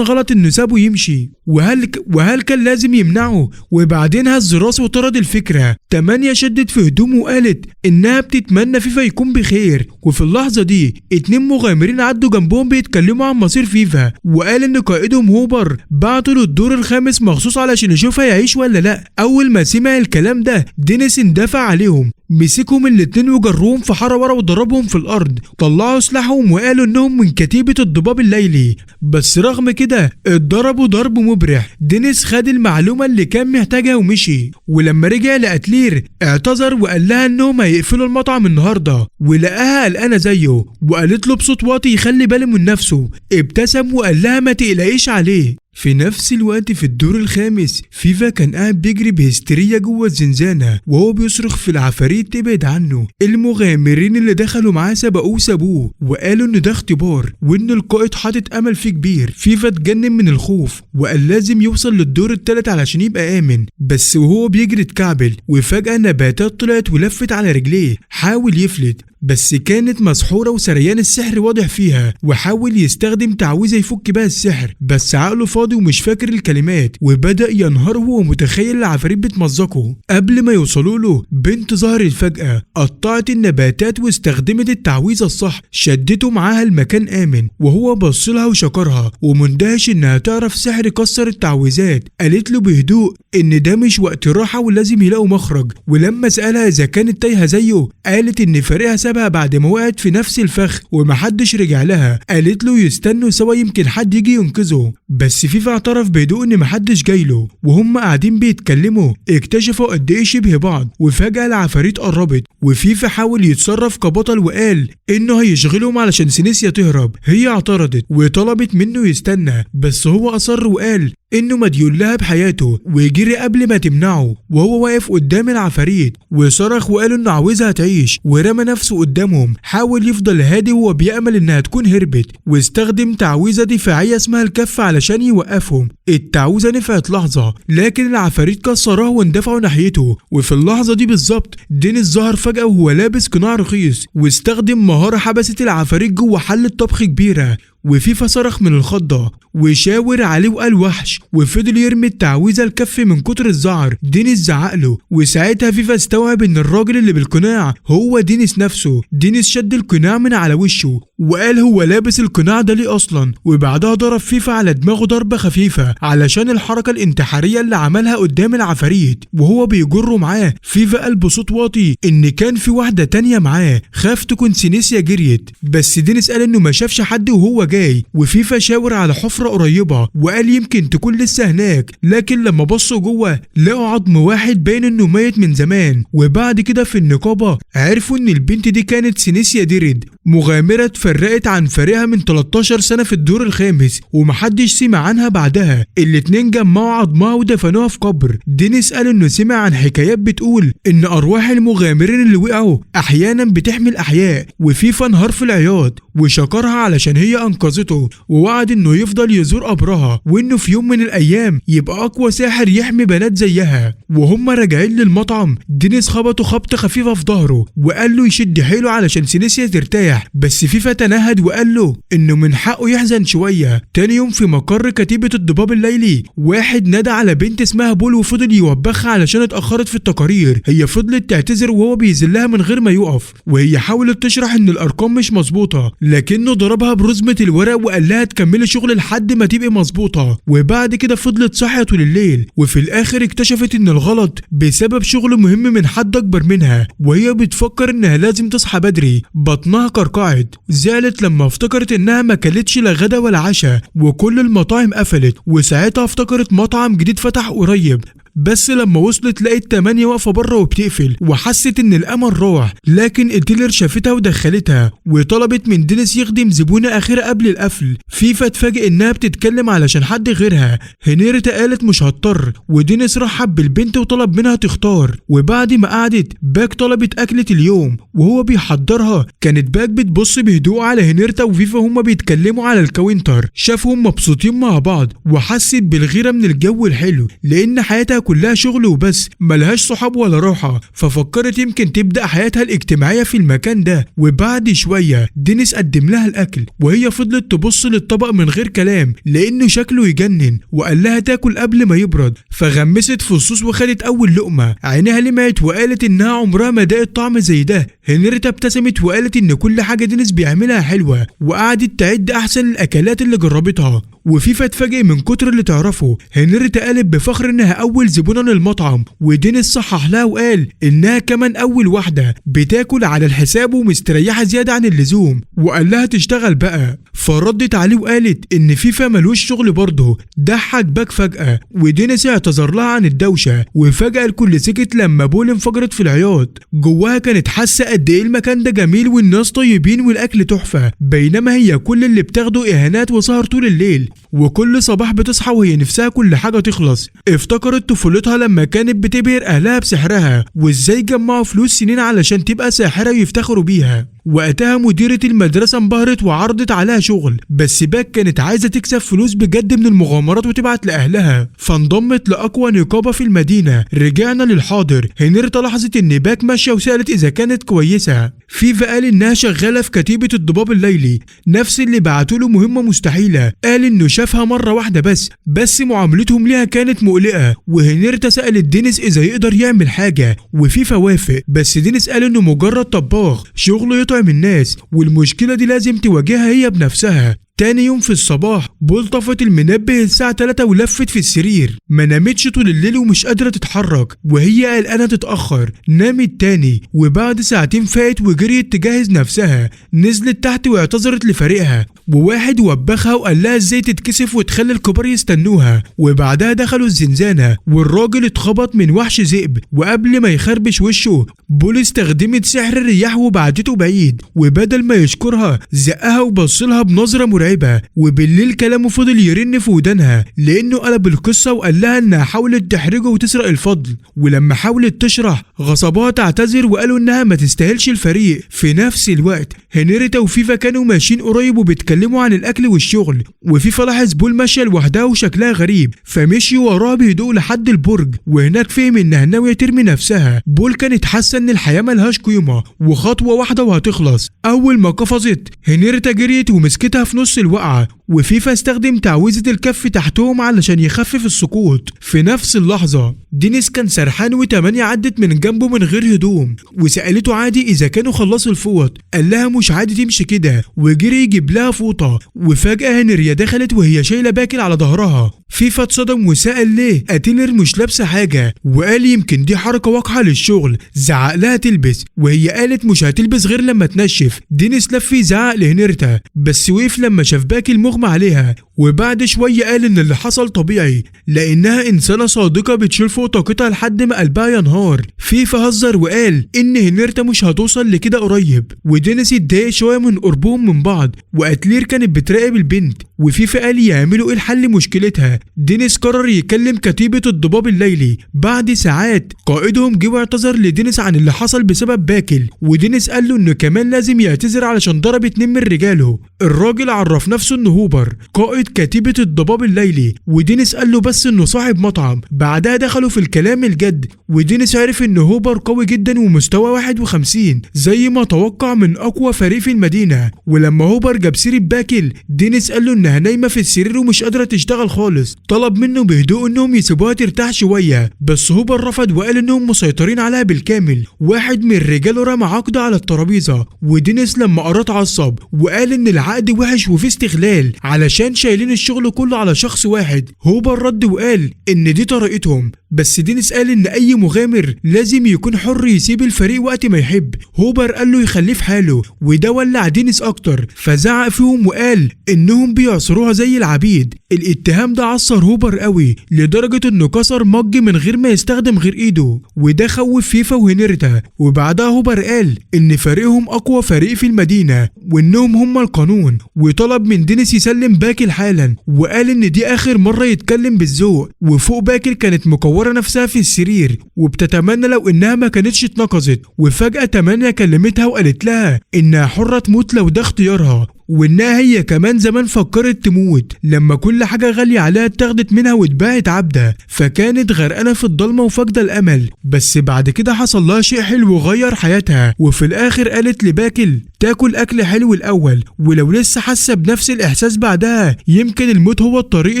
غلط انه سابه يمشي وهل كان لازم يمنعه. وبعدين هز راسه وطرد الفكرة. 8 شدت في هدومه وقالت انها بتتمنى فيفا يكون بخير. وفي اللحظة دي 2 مغامرين عدوا جنبهم بيتكلموا عن مصير فيفا، وقال ان قائدهم هوبر بعته للدور الخامس مخصوص علشان يشوفها يعيش ولا لا. اول ما سمع الكلام ده دينيس اندفع عليهم، مسكهم الاتنين وجروهم في حارة ورا وضربهم في الارض. طلعوا سلاحهم وقالوا انهم من كتيبة الضباب الليلي، بس رغم كده اتضربوا ضرب مبرح. دينيس خد المعلومة اللي كان محتاجها ومشي. ولما رجع لأتلير اعتذر وقال لها انهم هيقفلوا المطعم النهارده، ولقاها قلقانة زيه وقالت له بصوت واطي يخلي باله من نفسه. ابتسم وقال لها ما تقلقيش عليه. في نفس الوقت في الدور الخامس فيفا كان قاعد بيجري بهستيريا جوه الزنزانة وهو بيصرخ في العفاريت تبعد عنه. المغامرين اللي دخلوا معاه سابوه وقالوا ان ده اختبار وان القائد حاطط امل فيه كبير. فيفا اتجنن من الخوف وقال لازم يوصل للدور الثالث علشان يبقى امن، بس وهو بيجري اتكعبل وفجأة نباتات طلعت ولفت على رجليه. حاول يفلت بس كانت مسحورة وسريان السحر واضح فيها، وحاول يستخدم تعويذة يفك بها السحر بس عقله فاضي ومش فاكر الكلمات، وبدأ ينهار وهو متخيل العفاريت بتمزقه. قبل ما يوصلوا له بنت ظهرت فجأة قطعت النباتات واستخدمت التعويذة الصح، شدته معاها المكان آمن وهو بصلها وشكرها ومندهش انها تعرف سحر كسر التعويذات. قالت له بهدوء ان ده مش وقت راحة ولازم يلاقوا مخرج. ولما سألها اذا كانت تايهة زيه قالت ان فريقها سابها بعد ما وقعت في نفس الفخ ومحدش رجع لها. قالت له يستنوا سوا يمكن حد يجي ينقذه، بس فيفا اعترف بهدوء ان محدش جايله. وهم قاعدين بيتكلموا اكتشفوا قد ايه شبه بعض، وفجأة العفاريت قربت وفيفا حاول يتصرف كبطل وقال انه هيشغلهم علشان سينيسيا تهرب. هي اعترضت وطلبت منه يستنى، بس هو اصر وقال انه مديون لها بحياته ويجري قبل ما تمنعه. وهو واقف قدام العفاريت وصرخ وقال انه عاوزها تعيش، ورمى نفسه قدامهم. حاول يفضل هادي وهو بيأمل انها تكون هربت، واستخدم تعويذة دفاعية اسمها الكف علشان يوقفهم. التعويذة نفعت لحظة لكن العفاريت كسروها واندفعوا ناحيته. وفي اللحظة دي بالظبط دينيس ظهر فجأة وهو لابس قناع رخيص واستخدم مهارة حبست العفاريت جوه حلة طبخ كبيرة. وفيفا صرخ من الخضة وشاور عليه وقال وحش، وفضل يرمي التعويذة الكف من كتر الزعر. دينيس زعقله وساعتها فيفا استوعب ان الراجل اللي بالقناع هو دينيس نفسه. دينيس شد القناع من على وشه وقال هو لابس القناع ده ليه اصلا، وبعدها ضرب فيفا على دماغه ضربة خفيفة علشان الحركة الانتحارية اللي عملها قدام العفاريت وهو بيجره معاه. فيفا قال بصوت واطي ان كان في واحدة تانية معاه، خاف تكون سينيسيا جريت، بس دينيس قال انه ما شافش حد وهو جاي. وفيفا شاور على حفرة قريبة وقال يمكن تكون لسه هناك، لكن لما بصوا جوه لقوا عظم واحد باين انه ميت من زمان. وبعد كده في النقابة عرفوا ان البنت دي كانت سينيسيا ديريد، مغامرة اتفرقت عن فريقها من 13 سنة في الدور الخامس ومحدش سمع عنها بعدها. الاتنين جمعوا عظمها ودفنوها في قبر. دينيس قال انه سمع عن حكايات بتقول ان ارواح المغامرين اللي وقعوا احيانا بتحمي الاحياء، وفيفا انهار في العياط وشكرها علشان هي انقذته، ووعد انه يفضل يزور قبرها وانه في يوم من الايام يبقى اقوى ساحر يحمي بنات زيها. وهم راجعين للمطعم دينيس خبطه خبطه خفيفه في ظهره وقال له يشد حيله علشان سينيسيا ترتاح، بس فيفا تنهد وقال له انه من حقه يحزن شويه. تاني يوم في مقر كتيبه الضباب الليلي واحد نادى على بنت اسمها بول وفضل يوبخها علشان اتاخرت في التقارير. هي فضلت تعتذر وهو بيذلها من غير ما يقف، وهي حاولت تشرح ان الارقام مش مظبوطه لكنه ضربها برزمه الورق وقال لها تكملي شغل لحد ما تبقي مظبوطه. وبعد كده فضلت صاحيه طول الليل، وفي الاخر اكتشفت ان الغلط بسبب شغل مهم من حد اكبر منها، وهي بتفكر انها لازم تصحى بدري. بطنها كركعت، زعلت لما افتكرت انها ما كلتش لا غدا ولا عشاء وكل المطاعم قفلت، وساعتها افتكرت مطعم جديد فتح قريب. بس لما وصلت لقيت 8 واقفه بره وبتقفل، وحست ان الامل راح. لكن الديلر شافتها ودخلتها وطلبت من دينيس يخدم زبونه اخيره قبل القفل. فيفا اتفاجئ انها بتتكلم علشان حد غيرها. هنريتا قالت مش هضطر، ودينيس رحب بالبنت وطلب منها تختار. وبعد ما قعدت باك طلبت اكله اليوم، وهو بيحضرها كانت باك بتبص بهدوء على هنريتا وفيفا هما بيتكلموا على الكاونتر. شافهم مبسوطين مع بعض وحست بالغيره من الجو الحلو، لان حياتها كلها شغل وبس، ملهاش صحاب ولا راحة، ففكرت يمكن تبدأ حياتها الاجتماعية في المكان ده. وبعد شوية دينيس قدم لها الأكل وهي فضلت تبص للطبق من غير كلام لأنه شكله يجنن، وقال لها تاكل قبل ما يبرد، فغمست في الصوص وخدت أول لقمة. عينها لمعت وقالت إنها عمرها ما داقت طعم زي ده. هنريتا ابتسمت وقالت إن كل حاجة دينيس بيعملها حلوة، وقعدت تعد أحسن الأكلات اللي جربتها. وفيفا اتفاجئ من كتر اللي تعرفه. هنريتا قالت بفخر انها اول زبونه للمطعم، ودينيس صحح لها وقال انها كمان اول واحده بتاكل على الحساب ومستريحه زياده عن اللزوم، وقال لها تشتغل بقى. فردت عليه وقالت ان فيفا ملوش شغل برضه. ضحك باك فجاه، ودينيس اعتذر لها عن الدوشه، وفجاه الكل سكت لما بول انفجرت في العياط. جواها كانت حاسه قد ايه المكان ده جميل والناس طيبين والاكل تحفه، بينما هي كل اللي بتاخده اهانات وسهر طول الليل، وكل صباح بتصحى وهي نفسها كل حاجة تخلص. افتكرت طفولتها لما كانت بتبهر أهلها بسحرها وازاي جمعوا فلوس سنين علشان تبقى ساحرة يفتخروا بيها. وقتها مديرة المدرسة انبهرت وعرضت عليها شغل، بس باك كانت عايزة تكسب فلوس بجد من المغامرات وتبعت لأهلها، فانضمت لأقوى نقابة في المدينة. رجعنا للحاضر. هنريتا لاحظت ان باك ماشية وسألت إذا كانت كويسة. فيفا قال إنها شغالة في كتيبة الضباب الليلي، نفس اللي بعتوله مهمة مستحيلة. قال إنه شافها مرة واحدة بس معاملتهم ليها كانت مقلقة. وهنريتا سألت دينيس إذا يقدر يعمل حاجة، وفيفا وافق، بس دينيس قال إنه مجرد طباخ شغله يطعم الناس، والمشكلة دي لازم تواجهها هي بنفسها. تاني يوم في الصباح بول طفت المنبه الساعة 3 ولفت في السرير. ما نامتش طول الليل ومش قادرة تتحرك، وهي قلقانة تتأخر. نامت تاني، وبعد ساعتين فاقت وجريت تجهز نفسها. نزلت تحت واعتذرت لفريقها، وواحد وبخها وقال لها ازاي تتكسف وتخلي الكبار يستنوها. وبعدها دخلوا الزنزانة والراجل اتخبط من وحش ذئب، وقبل ما يخربش وشه بول استخدمت سحر الرياح وبعدته بعيد، وبدل ما يشكرها زقها وبصلها بنظرة مرعبة. وبالليل كلامه فضل يرن في ودانها لانه قلب القصة وقال لها انها حاولت تحرجه وتسرق الفضل، ولما حاولت تشرح غصبها تعتذر وقالوا انها ما تستاهلش الفريق. في نفس الوقت هنريتا وفيفا كانوا ماشيين قريب وبيتكلموا عن الاكل والشغل، وفيفا لاحظ بول ماشيه لوحدها وشكلها غريب، فمشي وراها بهدوء لحد البرج، وهناك فهم انها ناويه ترمي نفسها. بول كانت حاسه ان الحياه ملهاش قيمه وخطوه واحده وهتخلص. اول ما قفزت هنريتا جريت ومسكتها في نص الوقعه، وفيفا استخدم تعويذه الكف تحتهم علشان يخفف السقوط. في نفس اللحظه دينيس كان سرحان وتمانية عدت من جنبه من غير هدوم، وسالته عادي اذا كانوا خلصوا الفوط. قال لها مش عادي تمشي كده، وجري يجيب لها فوطة، وفجأة هنريا دخلت وهي شايلة باكل على ظهرها. فيفا اتصدم وسأل ليه اتيلر مش لابسة حاجة، وقال يمكن دي حركة واقعة للشغل. زعق لها تلبس، وهي قالت مش هتلبس غير لما تنشف. دينيس لف يزعق لهنرتا، بس وقف لما شاف باكل مغمى عليها، وبعد شوية قال ان اللي حصل طبيعي لانها انسانة صادقة بتشيل فوق طاقتها لحد ما قلبها ينهار. فيفا هزر وقال ان هنرتا مش هتوصل لكده قريب، ودينيس اتضايق شوية من قربهم من بعض، واتلير كانت بتراقب البنت، وفيفا قال يعملوا ايه لحل مشكلتها. دينيس قرر يكلم كتيبة الضباب الليلي. بعد ساعات قائدهم جه واعتذر لدينيس عن اللي حصل بسبب باكل، ودينيس قال له انه كمان لازم يعتذر علشان ضرب 2 من رجاله. الراجل عرف نفسه انه هوبر قائد كتيبة الضباب الليلي، ودينيس قال له بس انه صاحب مطعم. بعدها دخلوا في الكلام الجد، ودينيس عرف ان هوبر قوي جدا ومستوى 51 زي ما توقع من اقوى فريق في المدينة. ولما هوبر جاب سيرة باكل، دينيس قال له انها نايمة في السرير ومش قادرة تشتغل خالص. طلب منه بهدوء انهم يسيبوها ترتاح شوية، بس هوبر رفض وقال انهم مسيطرين عليها بالكامل. واحد من رجاله رمى عقد على الترابيزة، ودينيس لما قرأ اتعصب وقال ان العقد وحش وفيه استغلال علشان شايلين الشغل كله على شخص واحد. هوبر رد وقال ان دي طريقتهم، بس دينيس قال ان اي مغامر لازم يكون حر يسيب الفريق وقت ما يحب. هوبر قال له يخليه في حاله، وده ولع دينيس اكتر، فزعق فيهم وقال انهم بيعصروها زي العبيد. الاتهام ده عصر هوبر قوي لدرجة انه كسر مج من غير ما يستخدم غير ايده، وده خوف فيفا وهنرتا. وبعدها هوبر قال ان فريقهم اقوى فريق في المدينة وانهم هم القانون، وطلب من دينيس يسلم باكل حالا، وقال ان دي اخر مرة يتكلم بالذوق. وفوق باكل كانت مكورة نفسها في السرير وبتتمنى لو انها ما كانتش اتنقصت، وفجأة تمانية كلمتها وقالت لها انها حرة تموت لو ده اختيارها، وانها هي كمان زمان فكرت تموت لما كل حاجة غالية عليها اتاخدت منها واتباعت عبدة، فكانت غرقانة في الضلمة وفاقدة الامل. بس بعد كده حصل لها شيء حلو وغير حياتها، وفي الاخر قالت لباكل تاكل اكل حلو الاول، ولو لسه حاسة بنفس الاحساس بعدها يمكن الموت هو الطريق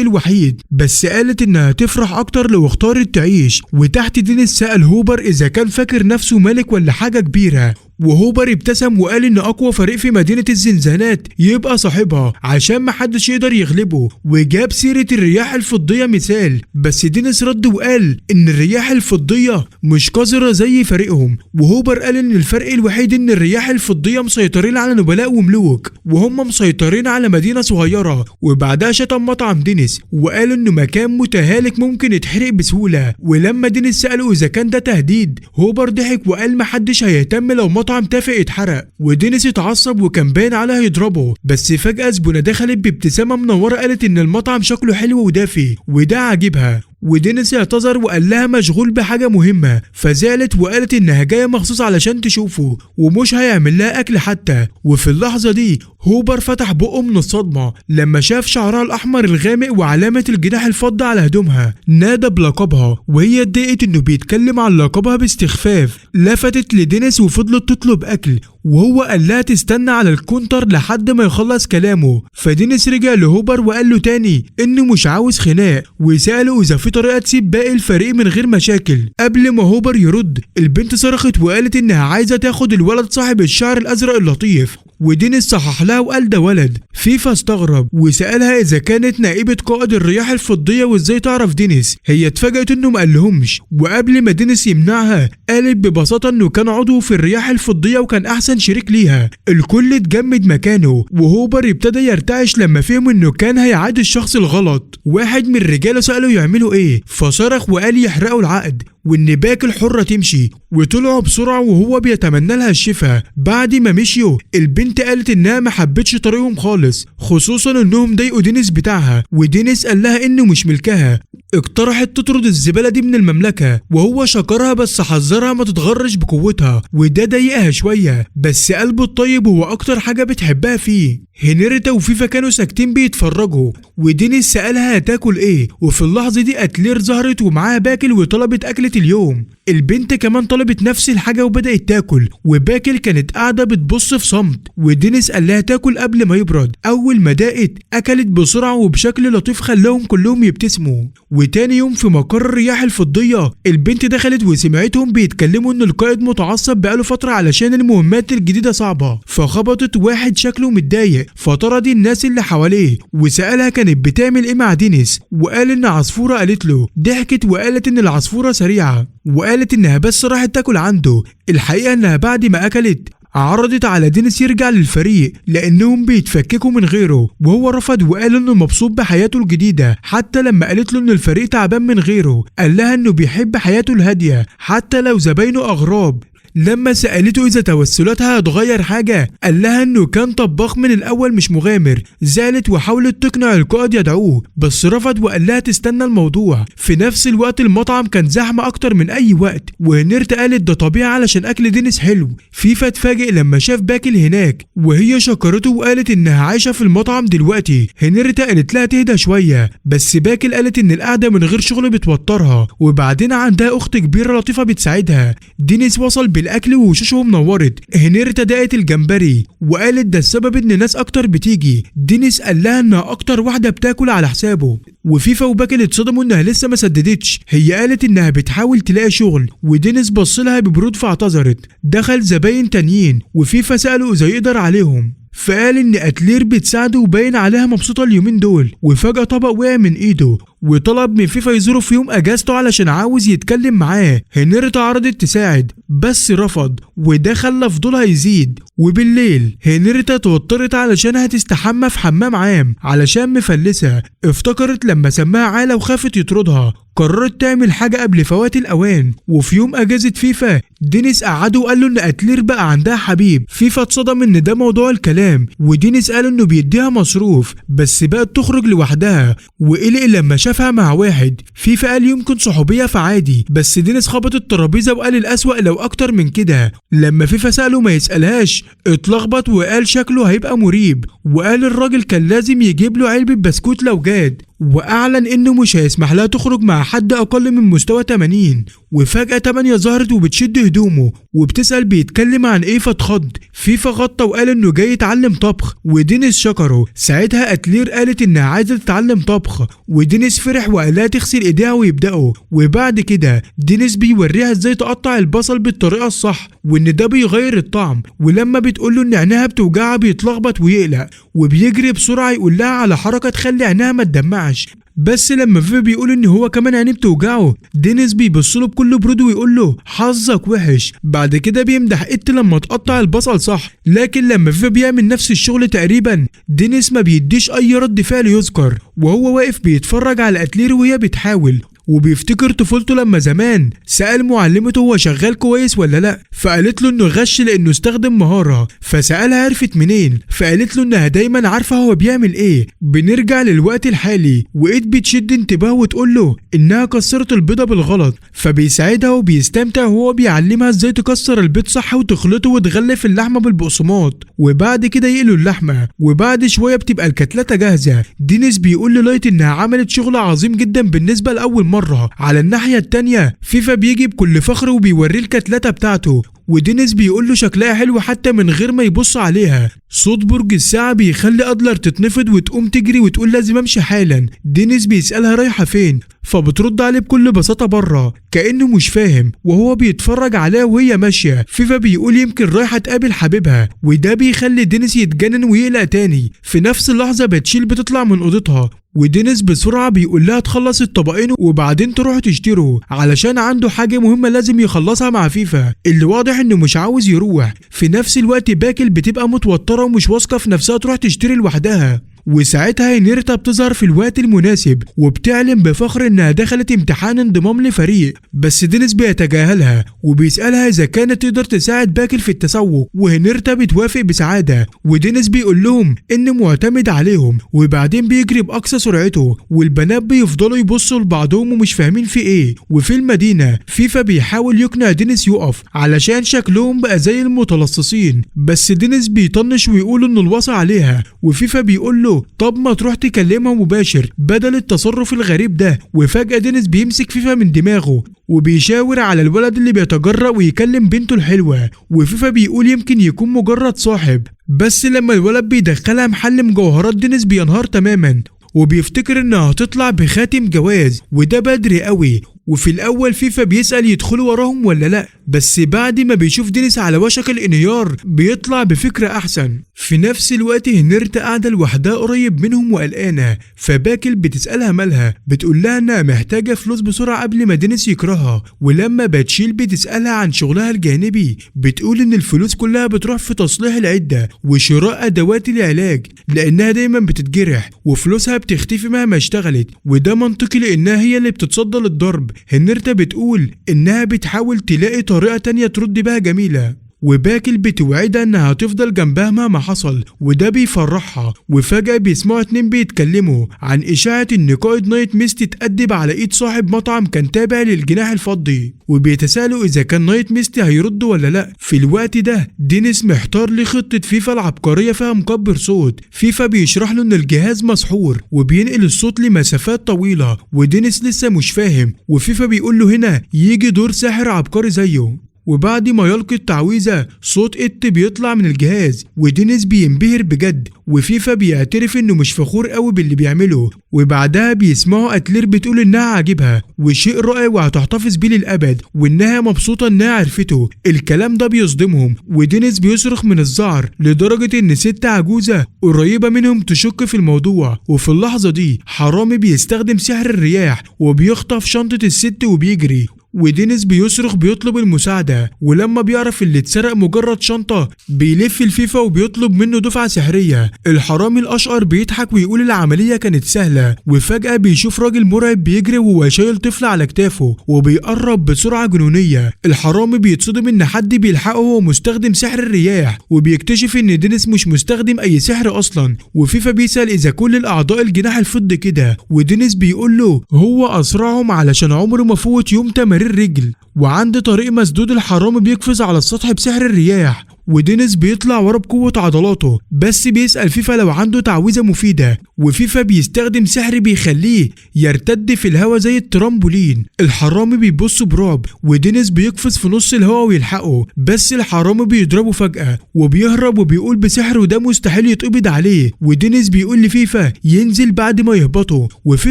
الوحيد. بس قالت انها تفرح اكتر لو اختارت تعيش. وتحت دينيس سأل هوبر اذا كان فاكر نفسه ملك ولا حاجة كبيرة، وهوبر ابتسم وقال ان اقوى فريق في مدينة الزنزانات يبقى صاحبها عشان محدش يقدر يغلبه، وجاب سيرة الرياح الفضية مثال. بس دينيس رد وقال ان الرياح الفضية مش قذرة زي فريقهم، وهوبر قال ان الفرق الوحيد ان الرياح الفضية مسيطرين على نبلاء وملوك وهم مسيطرين على مدينة صغيرة. وبعدها شتم مطعم دينيس وقال انه مكان متهالك ممكن يتحرق بسهولة. ولما دينيس سأله اذا كان ده تهديد، هوبر ضحك وقال محدش هيهتم لو مطعم تافه اتحرق. ودينيس اتعصب وكان باين عليها يضربه، بس فجأة زبونة دخلت بابتسامة منورة قالت ان المطعم شكله حلو ودافي، وده عاجبها. ودينيس اعتذر وقال لها مشغول بحاجة مهمة، فزعلت وقالت انها جاية مخصوص علشان تشوفه ومش هيعمل لها اكل حتى. وفي اللحظة دي هوبر فتح بقه من الصدمة لما شاف شعرها الاحمر الغامق وعلامة الجناح الفضي على هدومها. نادى بلقبها وهي اتضايقت انه بيتكلم عن لقبها باستخفاف. لفتت لدينيس وفضلت تطلب اكل، وهو قال لها تستنى على الكونتر لحد ما يخلص كلامه. فدينيس رجع لهوبر وقال له تاني انه مش عاوز خناق، وسأله اذا في طريقة تسيب باقي الفريق من غير مشاكل. قبل ما هوبر يرد البنت صرخت وقالت انها عايزة تاخد الولد صاحب الشعر الازرق اللطيف، ودينيس صحح لها وقال ده ولد. فيفا استغرب وسألها اذا كانت نائبة قائد الرياح الفضية وازاي تعرف دينيس. هي اتفاجأت انه مقالهمش، وقبل ما دينيس يمنعها قالت ببساطة انه كان عضو في الرياح الفضية وكان احسن شريك ليها. الكل اتجمد مكانه، وهوبر ابتدى يرتعش لما فهم انه كان هيعاد الشخص الغلط. واحد من الرجاله سأله يعملوا ايه، فصرخ وقال يحرقوا العقد وان باكل حرة تمشي، وطلعوا بسرعة وهو بيتمنى لها الشفاء. بعد ما مشيوا البنت قالت انها ما حبتش طريقهم خالص، خصوصا انهم ضايقوا دينيس بتاعها، ودينيس قال لها انه مش ملكها. اقترحت تطرد الزبالة دي من المملكة، وهو شكرها بس حذرها ما تتغرش بقوتها، وده ضايقها شوية، بس قلبه الطيب هو اكتر حاجة بتحبها فيه. هنرتا وفيفا كانوا ساكتين بيتفرجوا، ودينيس سألها هتاكل ايه، وفي اللحظة دي اتلير ظهرت ومعاها باكل وطلبت اكلة اليوم. البنت كمان طلبت نفس الحاجة وبدأت تاكل، وباكل كانت قاعدة بتبص في صمت، ودينيس قال لها تاكل قبل ما يبرد. أول ما دقت أكلت بسرعة وبشكل لطيف خلاهم كلهم يبتسموا. وتاني يوم في مقر الرياح الفضية البنت دخلت وسمعتهم بيتكلموا إن القائد متعصب بقاله فترة علشان المهمات الجديدة صعبة، فخبطت واحد شكله متضايق فطرد الناس اللي حواليه وسألها كانت بتعمل إيه مع دينيس، وقال إن عصفورة قالت له. ضحكت وقالت إن العصفورة سريعة، وقالت إنها بس راحت تاكل عنده. الحقيقة إنها بعد ما أكلت عرضت على دينيس يرجع للفريق لانهم بيتفككوا من غيره، وهو رفض وقال انه مبسوط بحياته الجديده. حتى لما قالت له ان الفريق تعبان من غيره قال لها انه بيحب حياته الهاديه حتى لو زباينه اغراب. لما سألته إذا توسلاتها هتغير حاجة قال لها إنه كان طباخ من الأول مش مغامر. زعلت وحاولت تقنع القائد يدعوه بس رفض وقال لها تستنى الموضوع. في نفس الوقت المطعم كان زحمة أكتر من أي وقت، وهنرت قالت ده طبيعي علشان أكل دينيس حلو. فيفا اتفاجئ لما شاف باكل هناك وهي شكرته وقالت إنها عايشة في المطعم دلوقتي. هنرت قالت لها تهدى شوية بس باكل قالت إن القعدة من غير شغل بتوترها، وبعدين عندها أخت كبيرة لطيفة بتساعدها. دينيس وصل بالاكل ووشوشهم نورت. هنرتا دقت الجمبري وقالت ده السبب ان ناس اكتر بتيجي. دينيس قال لها انها اكتر واحده بتاكل على حسابه، وفيفا وباكل اتصدموا انها لسه ما سددتش. هي قالت انها بتحاول تلاقي شغل، ودينيس بص لها ببرود فاعتذرت. دخل زباين تانيين وفيفا سأله اذا يقدر عليهم، فقال ان اتلير بتساعده وباين عليها مبسوطه اليومين دول. وفجاه طبق وقع من ايده وطلب من فيفا يزوره في يوم اجازته علشان عاوز يتكلم معاه. هنرتا عرضت تساعد بس رفض، وده خلى فضولها يزيد. وبالليل هنرتا توترت علشان هتستحمى في حمام عام علشان مفلسه. افتكرت لما سماها عالة وخافت يطردها. قررت تعمل حاجة قبل فوات الأوان. وفي يوم أجازة فيفا دينيس قعده وقال له إن أتلير بقى عندها حبيب. فيفا اتصدم إن ده موضوع الكلام، ودينيس قال إنه بيديها مصروف بس بقت تخرج لوحدها، وقلق لما شافها مع واحد. فيفا قال يمكن صحوبية فعادي، بس دينيس خبط الترابيزة وقال الأسوأ لو أكتر من كده. لما فيفا سأله ما يسألهاش اتلخبط وقال شكله هيبقى مريب، وقال الراجل كان لازم يجيب له علبة بسكوت لو جاد، واعلن انه مش هيسمح لها تخرج مع حد اقل من مستوى 80. وفجأة 8 ظهرت وبتشد هدومه وبتسأل بيتكلم عن ايه فاتخض. فيفا غطى وقال انه جاي يتعلم طبخ، ودينيس شكره. ساعتها اتلير قالت انها عايزة تتعلم طبخ، ودينيس فرح وقال لها تغسل ايديها ويبدأوا. وبعد كده دينيس بيوريها ازاي تقطع البصل بالطريقة الصح وان ده بيغير الطعم. ولما بتقوله ان عينيها بتوجعها بيتلخبط ويقلق وبيجري بسرعة يقول لها على حركة تخلي عينيها ما تدمعش. بس لما فيفا بيقول ان هو كمان عينيه بتوجعه دينيس بيبصله بكل برود ويقول له حظك وحش. بعد كده بيمدح ات لما تقطع البصل صح، لكن لما فيفا بيعمل نفس الشغل تقريبا دينيس ما بيديش اي رد فعل يذكر، وهو واقف بيتفرج على اتلير وهي بتحاول. وبيفتكر طفولته لما زمان سأل معلمته هو شغال كويس ولا لا، فقالت له انه غش لانه استخدم مهارة. فسألها عرفت منين، فقالت له انها دايما عارفة هو بيعمل ايه. بنرجع للوقت الحالي وايد بتشد انتباهه وتقول له انها كسرت البيضة بالغلط، فبيساعدها وبيستمتع وهو بيعلمها ازاي تكسر البيض صح وتخلطه وتغلف اللحمة بالبقسماط، وبعد كده يقلوا اللحمة، وبعد شوية بتبقى الكتلاتة جاهزة. دينيس بيقول للايت انها عملت شغل عظيم جدا بالنسبة لأول مرة. على الناحية التانية فيفا بيجي بكل فخر وبيوريه الكتلاتة بتاعته، ودينيس بيقول له شكلها حلو حتى من غير ما يبص عليها. صوت برج الساعة بيخلي أدلر تتنفض وتقوم تجري وتقول لازم امشي حالا. دينيس بيسألها رايحة فين، فبترد عليه بكل بساطة بره كأنه مش فاهم، وهو بيتفرج عليها وهي ماشية. فيفا بيقول يمكن رايحة تقابل حبيبها، وده بيخلي دينيس يتجنن ويقلق تاني. في نفس اللحظة باتشيل بتطلع من أوضتها، ودينيس بسرعة بيقول لها تخلص الطبقين وبعدين تروح تشتروا علشان عنده حاجة مهمة لازم يخلصها مع فيفا اللي واضح انه مش عاوز يروح. في نفس الوقت باكل بتبقى متوترة ومش واثقة في نفسها تروح تشتري لوحدها، وساعتها هنرتا بتظهر في الوقت المناسب وبتعلن بفخر انها دخلت امتحان انضمام لفريق. بس دينيس بيتجاهلها وبيسألها اذا كانت تقدر تساعد باكل في التسوق، وهنرتا بتوافق بسعادة. ودينيس بيقول لهم انه معتمد عليهم، وبعدين بيجري باقصى سرعته، والبنات بيفضلوا يبصوا لبعضهم ومش فاهمين في ايه. وفي المدينة فيفا بيحاول يقنع دينيس يقف علشان شكلهم بقى زي المتلصصين، بس دينيس بيطنش ويقول انه الوصى عليها. وفيفا بيقول له له طب ما تروح تكلمها مباشر بدل التصرف الغريب ده. وفجأة دينيس بيمسك فيفا من دماغه وبيشاور على الولد اللي بيتجرأ ويكلم بنته الحلوة، وفيفا بيقول يمكن يكون مجرد صاحب. بس لما الولد بيدخلها محل مجوهرات دينيس بينهار تماما وبيفتكر انها هتطلع بخاتم جواز، وده بدري قوي. وفي الاول فيفا بيسأل يدخلوا وراهم ولا لا، بس بعد ما بيشوف دينيس على وشك الانهيار بيطلع بفكرة احسن. في نفس الوقت هنرتا قاعدة لوحدها قريب منهم وقلقانة، فباكل بتسألها مالها، بتقول لها انها محتاجة فلوس بسرعة قبل ما دينيس يكرهها. ولما باتشيل بتسألها عن شغلها الجانبي بتقول ان الفلوس كلها بتروح في تصليح العدة وشراء ادوات العلاج لانها دايما بتتجرح، وفلوسها بتختفي مهما اشتغلت، وده منطقي لانها هي اللي بتتصدى للضرب. هنرتا بتقول انها بتحاول تلاقي طريقة تانية ترد بها جميلة، وباكل بتوعدها انها هتفضل جنبها مهما حصل، وده بيفرحها. وفجأة بيسمعوا اتنين بيتكلموا عن اشاعة ان قائد نايت ميست اتأدب على ايد صاحب مطعم كان تابع للجناح الفضي، وبيتساءلوا اذا كان نايت ميست هيرد ولا لا. في الوقت ده دينيس محتار لخطة فيفا العبقرية فيها مكبر صوت. فيفا بيشرح له ان الجهاز مسحور وبينقل الصوت لمسافات طويلة، ودينيس لسه مش فاهم، وفيفا بيقول له هنا يجي دور ساحر عبقري زيه. وبعد ما يلقي التعويذة صوت ات بيطلع من الجهاز، ودينيس بينبهر بجد، وفيفا بيعترف انه مش فخور قوي باللي بيعمله. وبعدها بيسمعوا اتلير بتقول انها عاجبها وشيء رائع وهتحتفظ بيه للابد، وانها مبسوطة انها عرفته. الكلام ده بيصدمهم، ودينيس بيصرخ من الذعر لدرجة ان ست عجوزة قريبة منهم تشك في الموضوع. وفي اللحظة دي حرامي بيستخدم سحر الرياح وبيخطف شنطة الست وبيجري، ودينيس بيصرخ بيطلب المساعدة. ولما بيعرف اللي اتسرق مجرد شنطة بيلف الفيفا وبيطلب منه دفعة سحرية. الحرامي الأشقر بيضحك ويقول العملية كانت سهلة، وفجأة بيشوف راجل مرعب بيجري وهو شايل طفل على كتافه وبيقرب بسرعة جنونية. الحرامي بيتصدم ان حد بيلحقه وهو مستخدم سحر الرياح، وبيكتشف ان دينيس مش مستخدم اي سحر اصلا. وفيفا بيسأل اذا كل الاعضاء الجناح الفضي كده، ودينيس بيقول له هو اسرعهم علشان عمره ما فوت يوم تمارين الرجل. وعند طريق مسدود الحرامي بيقفز على السطح بسحر الرياح، ودينيس بيطلع ورا بقوة عضلاته، بس بيسأل فيفا لو عنده تعويذة مفيدة، وفيفا بيستخدم سحر بيخليه يرتد في الهوا زي الترامبولين. الحرامي بيبص برعب، ودينيس بيقفز في نص الهوا ويلحقه، بس الحرامي بيضربه فجأة وبيهرب وبيقول بسحره ده مستحيل يتقبض عليه. ودينيس بيقول لفيفا ينزل بعد ما يهبطوا. وفي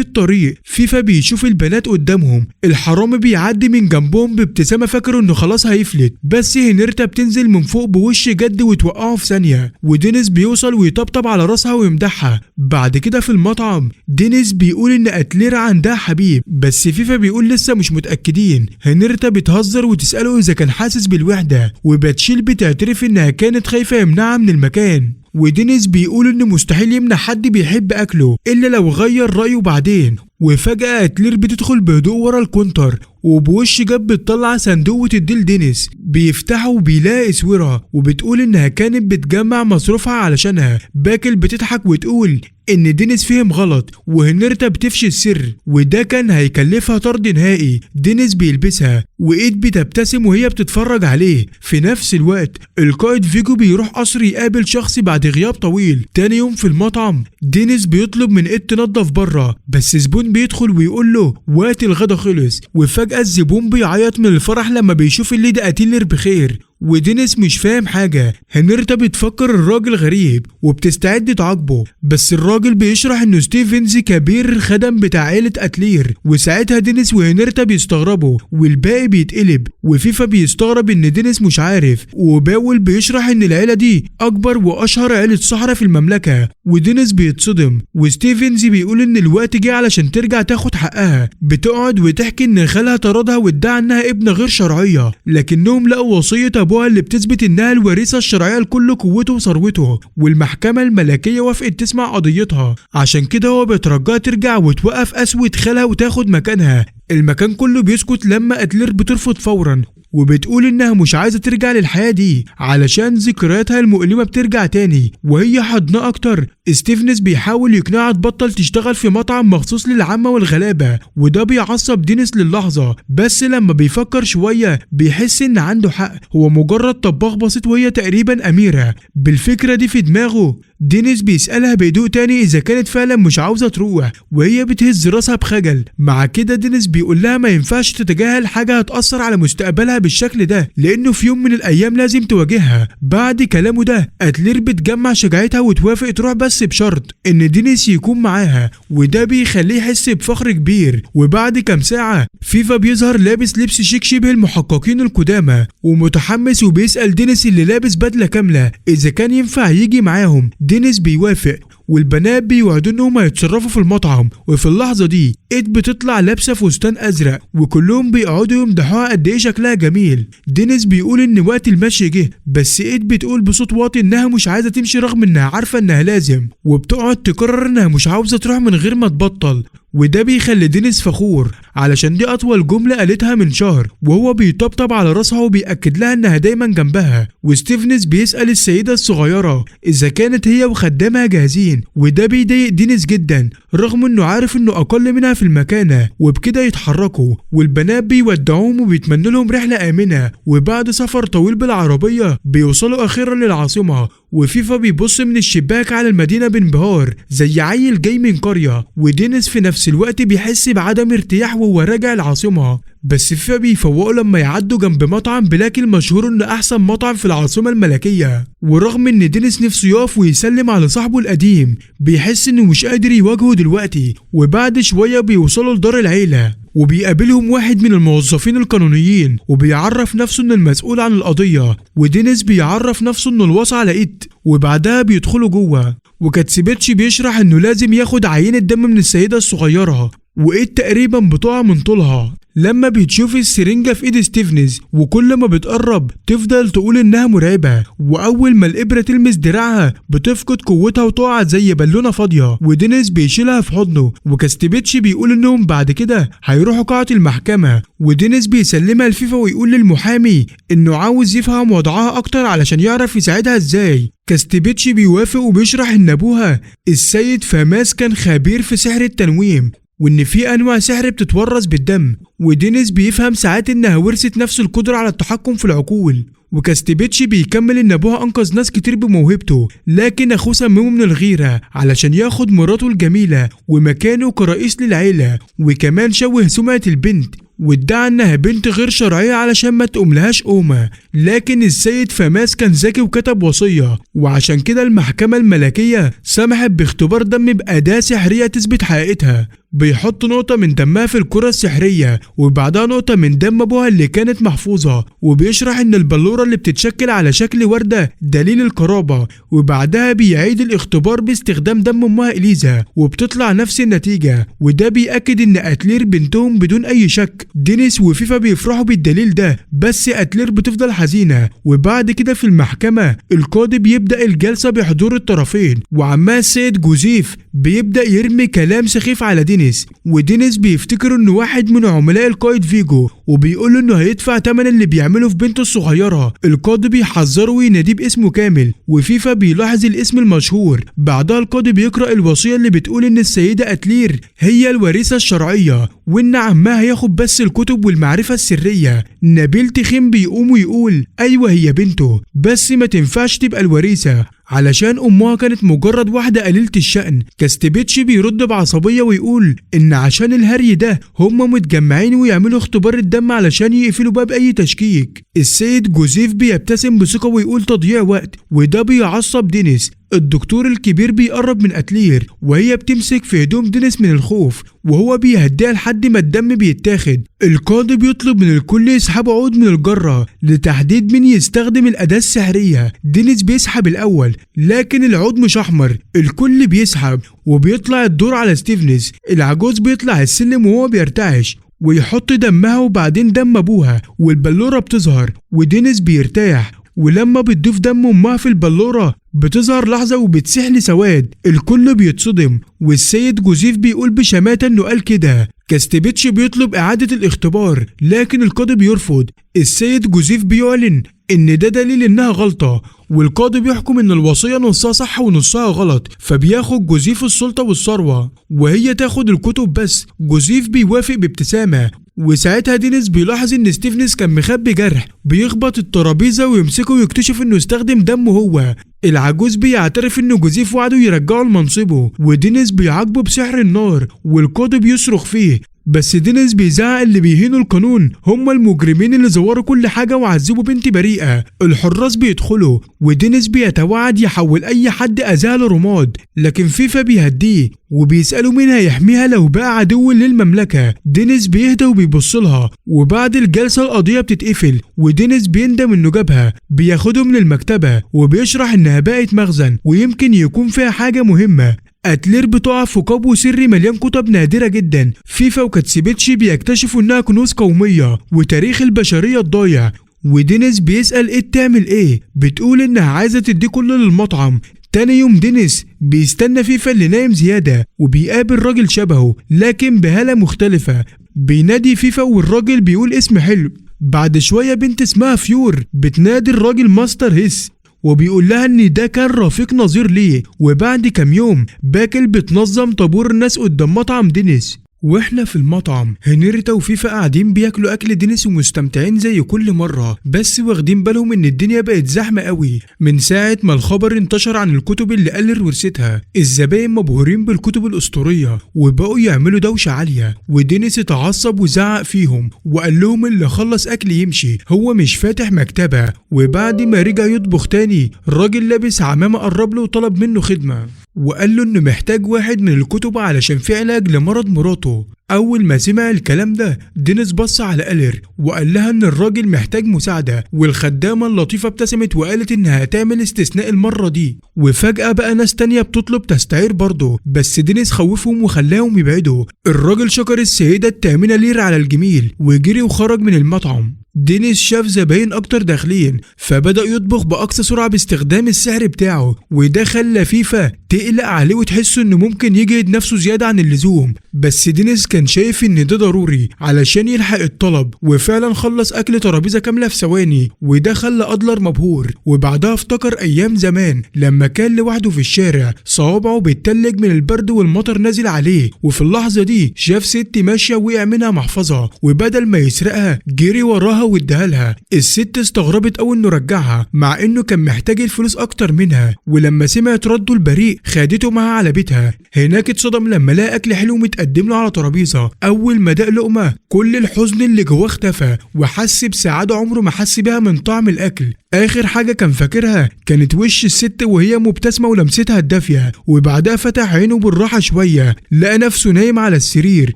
الطريق فيفا بيشوف البنات قدامهم، الحرامي بيعدي من جنبهم بابتسامة فاكر انه خلاص هيفلت، بس هنرتا بتنزل من فوق بوش جد وتوقعه في ثانية، ودينيس بيوصل ويطبطب على راسها ويمدحها. بعد كده في المطعم دينيس بيقول ان اتلير عندها حبيب، بس فيفا بيقول لسه مش متأكدين. هنرتا بتهزر وتسأله اذا كان حاسس بالوحدة، وباتشيل بتعترف انها كانت خايفة يمنعها من المكان. ودينيس بيقول انه مستحيل يمنع حد بيحب اكله الا لو غير رأيه بعدين. وفجأة اتلير بتدخل بهدوء ورا الكونتر، وبوش جاب بتطلع صندوق وتديه دينيس. بيفتحه وبيلاقي اسورة وبتقول انها كانت بتجمع مصروفها علشانها. باكل بتضحك وتقول ان دينيس فهم غلط، وهنرتا بتفشي السر وده كان هيكلفها طرد نهائي. دينيس بيلبسها وايد بتبتسم وهي بتتفرج عليه. في نفس الوقت القائد فيجو بيروح قصر يقابل شخص بعد غياب طويل. تاني يوم في المطعم دينيس بيطلب من ايد تنظف بره، بس زبون بيدخل ويقول له وقت الغدا خلص. وفجأة الزبون بيعيط من الفرح لما بيشوف اللي ده اتيلر بخير، ودينيس مش فاهم حاجة. هنرتا بتفكر الراجل غريب وبتستعد تعاقبه، بس الراجل بيشرح انه ستيفنز كبير الخدم بتاع عيلة اتلير. وساعتها دينيس وهنرتا بيستغربوا والباقي بيتقلب، وفيفا بيستغرب ان دينيس مش عارف، وباول بيشرح ان العيلة دي اكبر واشهر عيلة سحرة في المملكة. ودينيس بيتصدم، وستيفنز بيقول ان الوقت جه علشان ترجع تاخد حقها. بتقعد وتحكي ان خالها طردها وادعى انها ابنة غير شرعية، لكنهم لقوا وصية ابوها اللي بتثبت انها الوريثة الشرعية لكل قوته وثروته، والمحكمة الملكية وافقت تسمع قضيتها. عشان كده هو بيترجاها ترجع وتوقف قسوة خالها وتاخد مكانها. المكان كله بيسكت لما اتلير بترفض فورا، وبتقول انها مش عايزة ترجع للحياة دي علشان ذكرياتها المؤلمة بترجع تاني وهي حضنة اكتر. ستيفنز بيحاول يقنعها تبطل تشتغل في مطعم مخصوص للعامة والغلابة، وده بيعصب دينيس للحظة، بس لما بيفكر شوية بيحس ان عنده حق، هو مجرد طباخ بسيط وهي تقريبا اميرة. بالفكرة دي في دماغه دينيس بيسألها بهدوء تاني إذا كانت فعلا مش عاوزة تروح، وهي بتهز راسها بخجل. مع كده دينيس بيقول لها ما ينفعش تتجاهل حاجة هتأثر على مستقبلها بالشكل ده، لأنه في يوم من الأيام لازم تواجهها. بعد كلامه ده أتلير بتجمع شجاعتها وتوافق تروح، بس بشرط إن دينيس يكون معاها، وده بيخليه يحس بفخر كبير. وبعد كام ساعة فيفا بيظهر لابس لبس شيك شبه المحققين القدامى ومتحمس، وبيسأل دينيس اللي لابس بدلة كاملة إذا كان ينفع يجي معاهم. دينيس بيوافق، والبنات بيوعدوا انهم هيتصرفوا في المطعم. وفي اللحظه دي إيد بتطلع لابسه فستان ازرق، وكلهم بيقعدوا يمدحوها قد ايه شكلها جميل. دينيس بيقول ان وقت المشي جه، بس إيد بتقول بصوت واطي انها مش عايزه تمشي رغم انها عارفه انها لازم، وبتقعد تقرر انها مش عاوزه تروح من غير ما تبطل. وده بيخلي دينيس فخور علشان دي اطول جمله قالتها من شهر، وهو بيطبطب على راسها وبيأكد لها انها دايما جنبها. وستيفنز بيسأل السيده الصغيره اذا كانت هي وخدامها جاهزين، وده بيضايق دينيس جدا رغم انه عارف انه اقل منها في المكانه. وبكده يتحركوا، والبنات بيودعوهم وبيتمنوا لهم رحله امنه. وبعد سفر طويل بالعربيه بيوصلوا اخيرا للعاصمه، وفيفا بيبص من الشباك على المدينه بانبهار زي عيل جاي من قريه. ودينيس في نفس الوقت بيحس بعدم ارتياح وهو راجع العاصمه، بس فيفا بيفوقوا لما يعدوا جنب مطعم بلاك المشهور انه احسن مطعم في العاصمه الملكيه. ورغم ان دينيس نفسه يقف ويسلم على صاحبه القديم، بيحس انه مش قادر يواجهه دلوقتي. وبعد شويه بيوصلوا لدار العيله، وبيقابلهم واحد من الموظفين القانونيين وبيعرف نفسه انه المسؤول عن القضيه. ودينيس بيعرف نفسه انه الوصي على إيد، وبعدها بيدخلوا جوه. وكاتسيبيتش بيشرح انه لازم ياخد عينه دم من السيده الصغيره، وإيد تقريبا بتقع من طولها لما بتشوف السرنجة في ايد ستيفنز، وكل ما بتقرب تفضل تقول انها مرعبة. واول ما الابرة تلمس دراعها بتفقد قوتها وتقع زي بالونة فاضية، ودينيس بيشيلها في حضنه. وكاستيبيتش بيقول انهم بعد كده هيروحوا قاعة المحكمة، ودينيس بيسلمها لفيفا ويقول للمحامي انه عاوز يفهم وضعها اكتر علشان يعرف يساعدها ازاي. كاستيبيتش بيوافق وبيشرح ان ابوها السيد فاماس كان خبير في سحر التنويم، وان في انواع سحر بتتورث بالدم. ودينيس بيفهم ساعات انها ورثت نفس القدرة على التحكم في العقول. وكاستيبيتش بيكمل ان ابوها انقذ ناس كتير بموهبته، لكن اخوه سممه من الغيرة علشان ياخد مراته الجميلة ومكانه كرئيس للعيلة، وكمان شوه سمعة البنت وادعى انها بنت غير شرعية علشان ما تقوملهاش قومة. لكن السيد فاماس كان ذكي وكتب وصية، وعشان كده المحكمة الملكية سمحت باختبار دم بأداة سحرية تثبت حقيقتها. بيحط نقطة من دمها في الكرة السحرية، وبعدها نقطة من دم ابوها اللي كانت محفوظة. وبيشرح ان البلورة اللي بتتشكل على شكل وردة دليل القرابة. وبعدها بيعيد الاختبار باستخدام دم امها إليزا، وبتطلع نفس النتيجة، وده بيأكد ان أتلير بنتهم بدون اي شك. دينيس وفيفا بيفرحوا بالدليل ده، بس أتلير بتفضل حزينة. وبعد كده في المحكمة القاضي بيبدأ الجلسة بحضور الطرفين، وعمها السيد جوزيف بيبدأ يرمي كلام سخيف على دينيس. ودينيس بيفتكر انه واحد من عملاء القائد فيجو، وبيقول انه هيدفع تمن اللي بيعمله في بنته الصغيرة. القاضي بيحذره ويناديه باسمه كامل، وفيفا بيلاحظ الاسم المشهور. بعدها القاضي بيقرأ الوصية اللي بتقول ان السيدة أتلير هي الوريثة الشرعية، وان عمها هياخد بس الكتب والمعرفة السرية. نبيل تخين بيقوم ويقول ايوه هي بنته، بس ما تنفعش تبقى الوريثة علشان امها كانت مجرد واحدة قليلة الشأن. كاستيبيتش بيرد بعصبية ويقول ان عشان الهري ده هم متجمعين ويعملوا اختبار الدم علشان يقفلوا باب اي تشكيك. السيد جوزيف بيبتسم بثقة ويقول تضييع وقت، وده بيعصب دينيس. الدكتور الكبير بيقرب من أتلير، وهي بتمسك في هدوم دينيس من الخوف، وهو بيهديها لحد ما الدم بيتاخد. القاضي بيطلب من الكل يسحبوا عود من الجرة لتحديد مين يستخدم الأداة السحرية. دينيس بيسحب الأول، لكن العود مش أحمر. الكل بيسحب، وبيطلع الدور على ستيفنز. العجوز بيطلع السلم وهو بيرتعش ويحط دمها وبعدين دم أبوها، والبلورة بتظهر ودينيس بيرتاح. ولما بتضيف دم امها في البلورة بتظهر لحظة وبتسيح لسواد. الكل بيتصدم، والسيد جوزيف بيقول بشماتة انه قال كده. كاستبيتش بيطلب اعادة الاختبار لكن القاضي بيرفض. السيد جوزيف بيعلن ان ده دليل انها غلطة، والقاضي بيحكم ان الوصية نصها صح ونصها غلط، فبياخد جوزيف السلطة والثروة وهي تاخد الكتب بس. جوزيف بيوافق بابتسامة، وساعتها دينيس بيلاحظ ان ستيفنس كان مخبي جرح، بيخبط الترابيزة ويمسكه ويكتشف انه استخدم دمه هو. العجوز بيعترف ان جوزيف وعده يرجعه لمنصبه، ودينيس بيعاقبه بسحر النار، والقاضي بيصرخ فيه. بس دينيس بيزعق اللي بيهينوا القانون هم المجرمين اللي زوروا كل حاجة وعذبوا بنت بريئة. الحراس بيدخلوا، ودينيس بيتوعد يحول اي حد اذاها لرماد، لكن فيفا بيهديه وبيسألوا مين هيحميها لو بقى عدو للمملكة. دينيس بيهدى وبيبصلها، وبعد الجلسة القضية بتتقفل ودينيس بيندم انه جابها. بياخدهم للمكتبة وبيشرح انها بقت مخزن ويمكن يكون فيها حاجة مهمة. أتلير بتقع في قبو سري مليان كتب نادرة جدا. فيفا وكاتسيبيتش بيكتشفوا انها كنوز قومية وتاريخ البشرية الضايع، ودينيس بيسأل ايه بتعمل ايه؟ بتقول انها عايزة تدي كله للمطعم. تاني يوم دينيس بيستنى فيفا اللي نايم زيادة، وبيقابل راجل شبهه لكن بهالة مختلفة. بينادي فيفا والراجل بيقول اسم حلو. بعد شوية بنت اسمها فيور بتنادي الراجل ماستر هيس، وبيقول لها ان ده كان رفيق نظير ليه. وبعد كام يوم باكل بتنظم طابور الناس قدام مطعم دينيس، واحنا في المطعم هنريتا وفيفا قاعدين بياكلوا اكل دينيس ومستمتعين زي كل مره، بس واخدين بالهم ان الدنيا بقت زحمه قوي من ساعه ما الخبر انتشر عن الكتب اللي ألير ورثتها. الزباين مبهورين بالكتب الاسطوريه وبقوا يعملوا دوشه عاليه، ودينيس اتعصب وزعق فيهم وقال لهم اللي خلص اكل يمشي، هو مش فاتح مكتبه. وبعد ما رجع يطبخ تاني الراجل لابس عمامه قرب له وطلب منه خدمه، وقال له انه محتاج واحد من الكتب علشان في علاج لمرض مراته. اول ما سمع الكلام ده دينيس بص على ألير وقال لها ان الراجل محتاج مساعده، والخدامه اللطيفه ابتسمت وقالت انها هتعمل استثناء المره دي. وفجاه بقى ناس تانية بتطلب تستعير برضه، بس دينيس خوفهم وخلاهم يبعدوا. الراجل شكر السيده التامنه لير على الجميل وجري وخرج من المطعم. دينيس شاف زباين اكتر داخلين فبدأ يطبخ بأقصى سرعة باستخدام السحر بتاعه، وده خلى فيفا تقلق عليه وتحس انه ممكن يجهد نفسه زيادة عن اللزوم. بس دينيس كان شايف ان ده ضروري علشان يلحق الطلب، وفعلا خلص اكل ترابيزة كاملة في ثواني، وده خلى أدلر مبهور. وبعدها افتكر ايام زمان لما كان لوحده في الشارع صوابعه بتتلج من البرد والمطر نازل عليه، وفي اللحظة دي شاف ست ماشية وقع منها محفظة، وبدل ما يسرقها جري وراها واداها لها. الست استغربت قوي انه رجعها مع انه كان محتاج الفلوس اكتر منها، ولما سمعت رده البريء خدته معاها على بيتها. هناك اتصدم لما لقى اكل حلو متقدم له على ترابيزه. اول ما دق لقمه كل الحزن اللي جواه اختفى، وحس بسعاده عمره ما حس بيها من طعم الاكل. اخر حاجه كان فاكرها كانت وش الست وهي مبتسمه ولمستها الدافيه، وبعدها فتح عينه بالراحه شويه لقى نفسه نايم على السرير،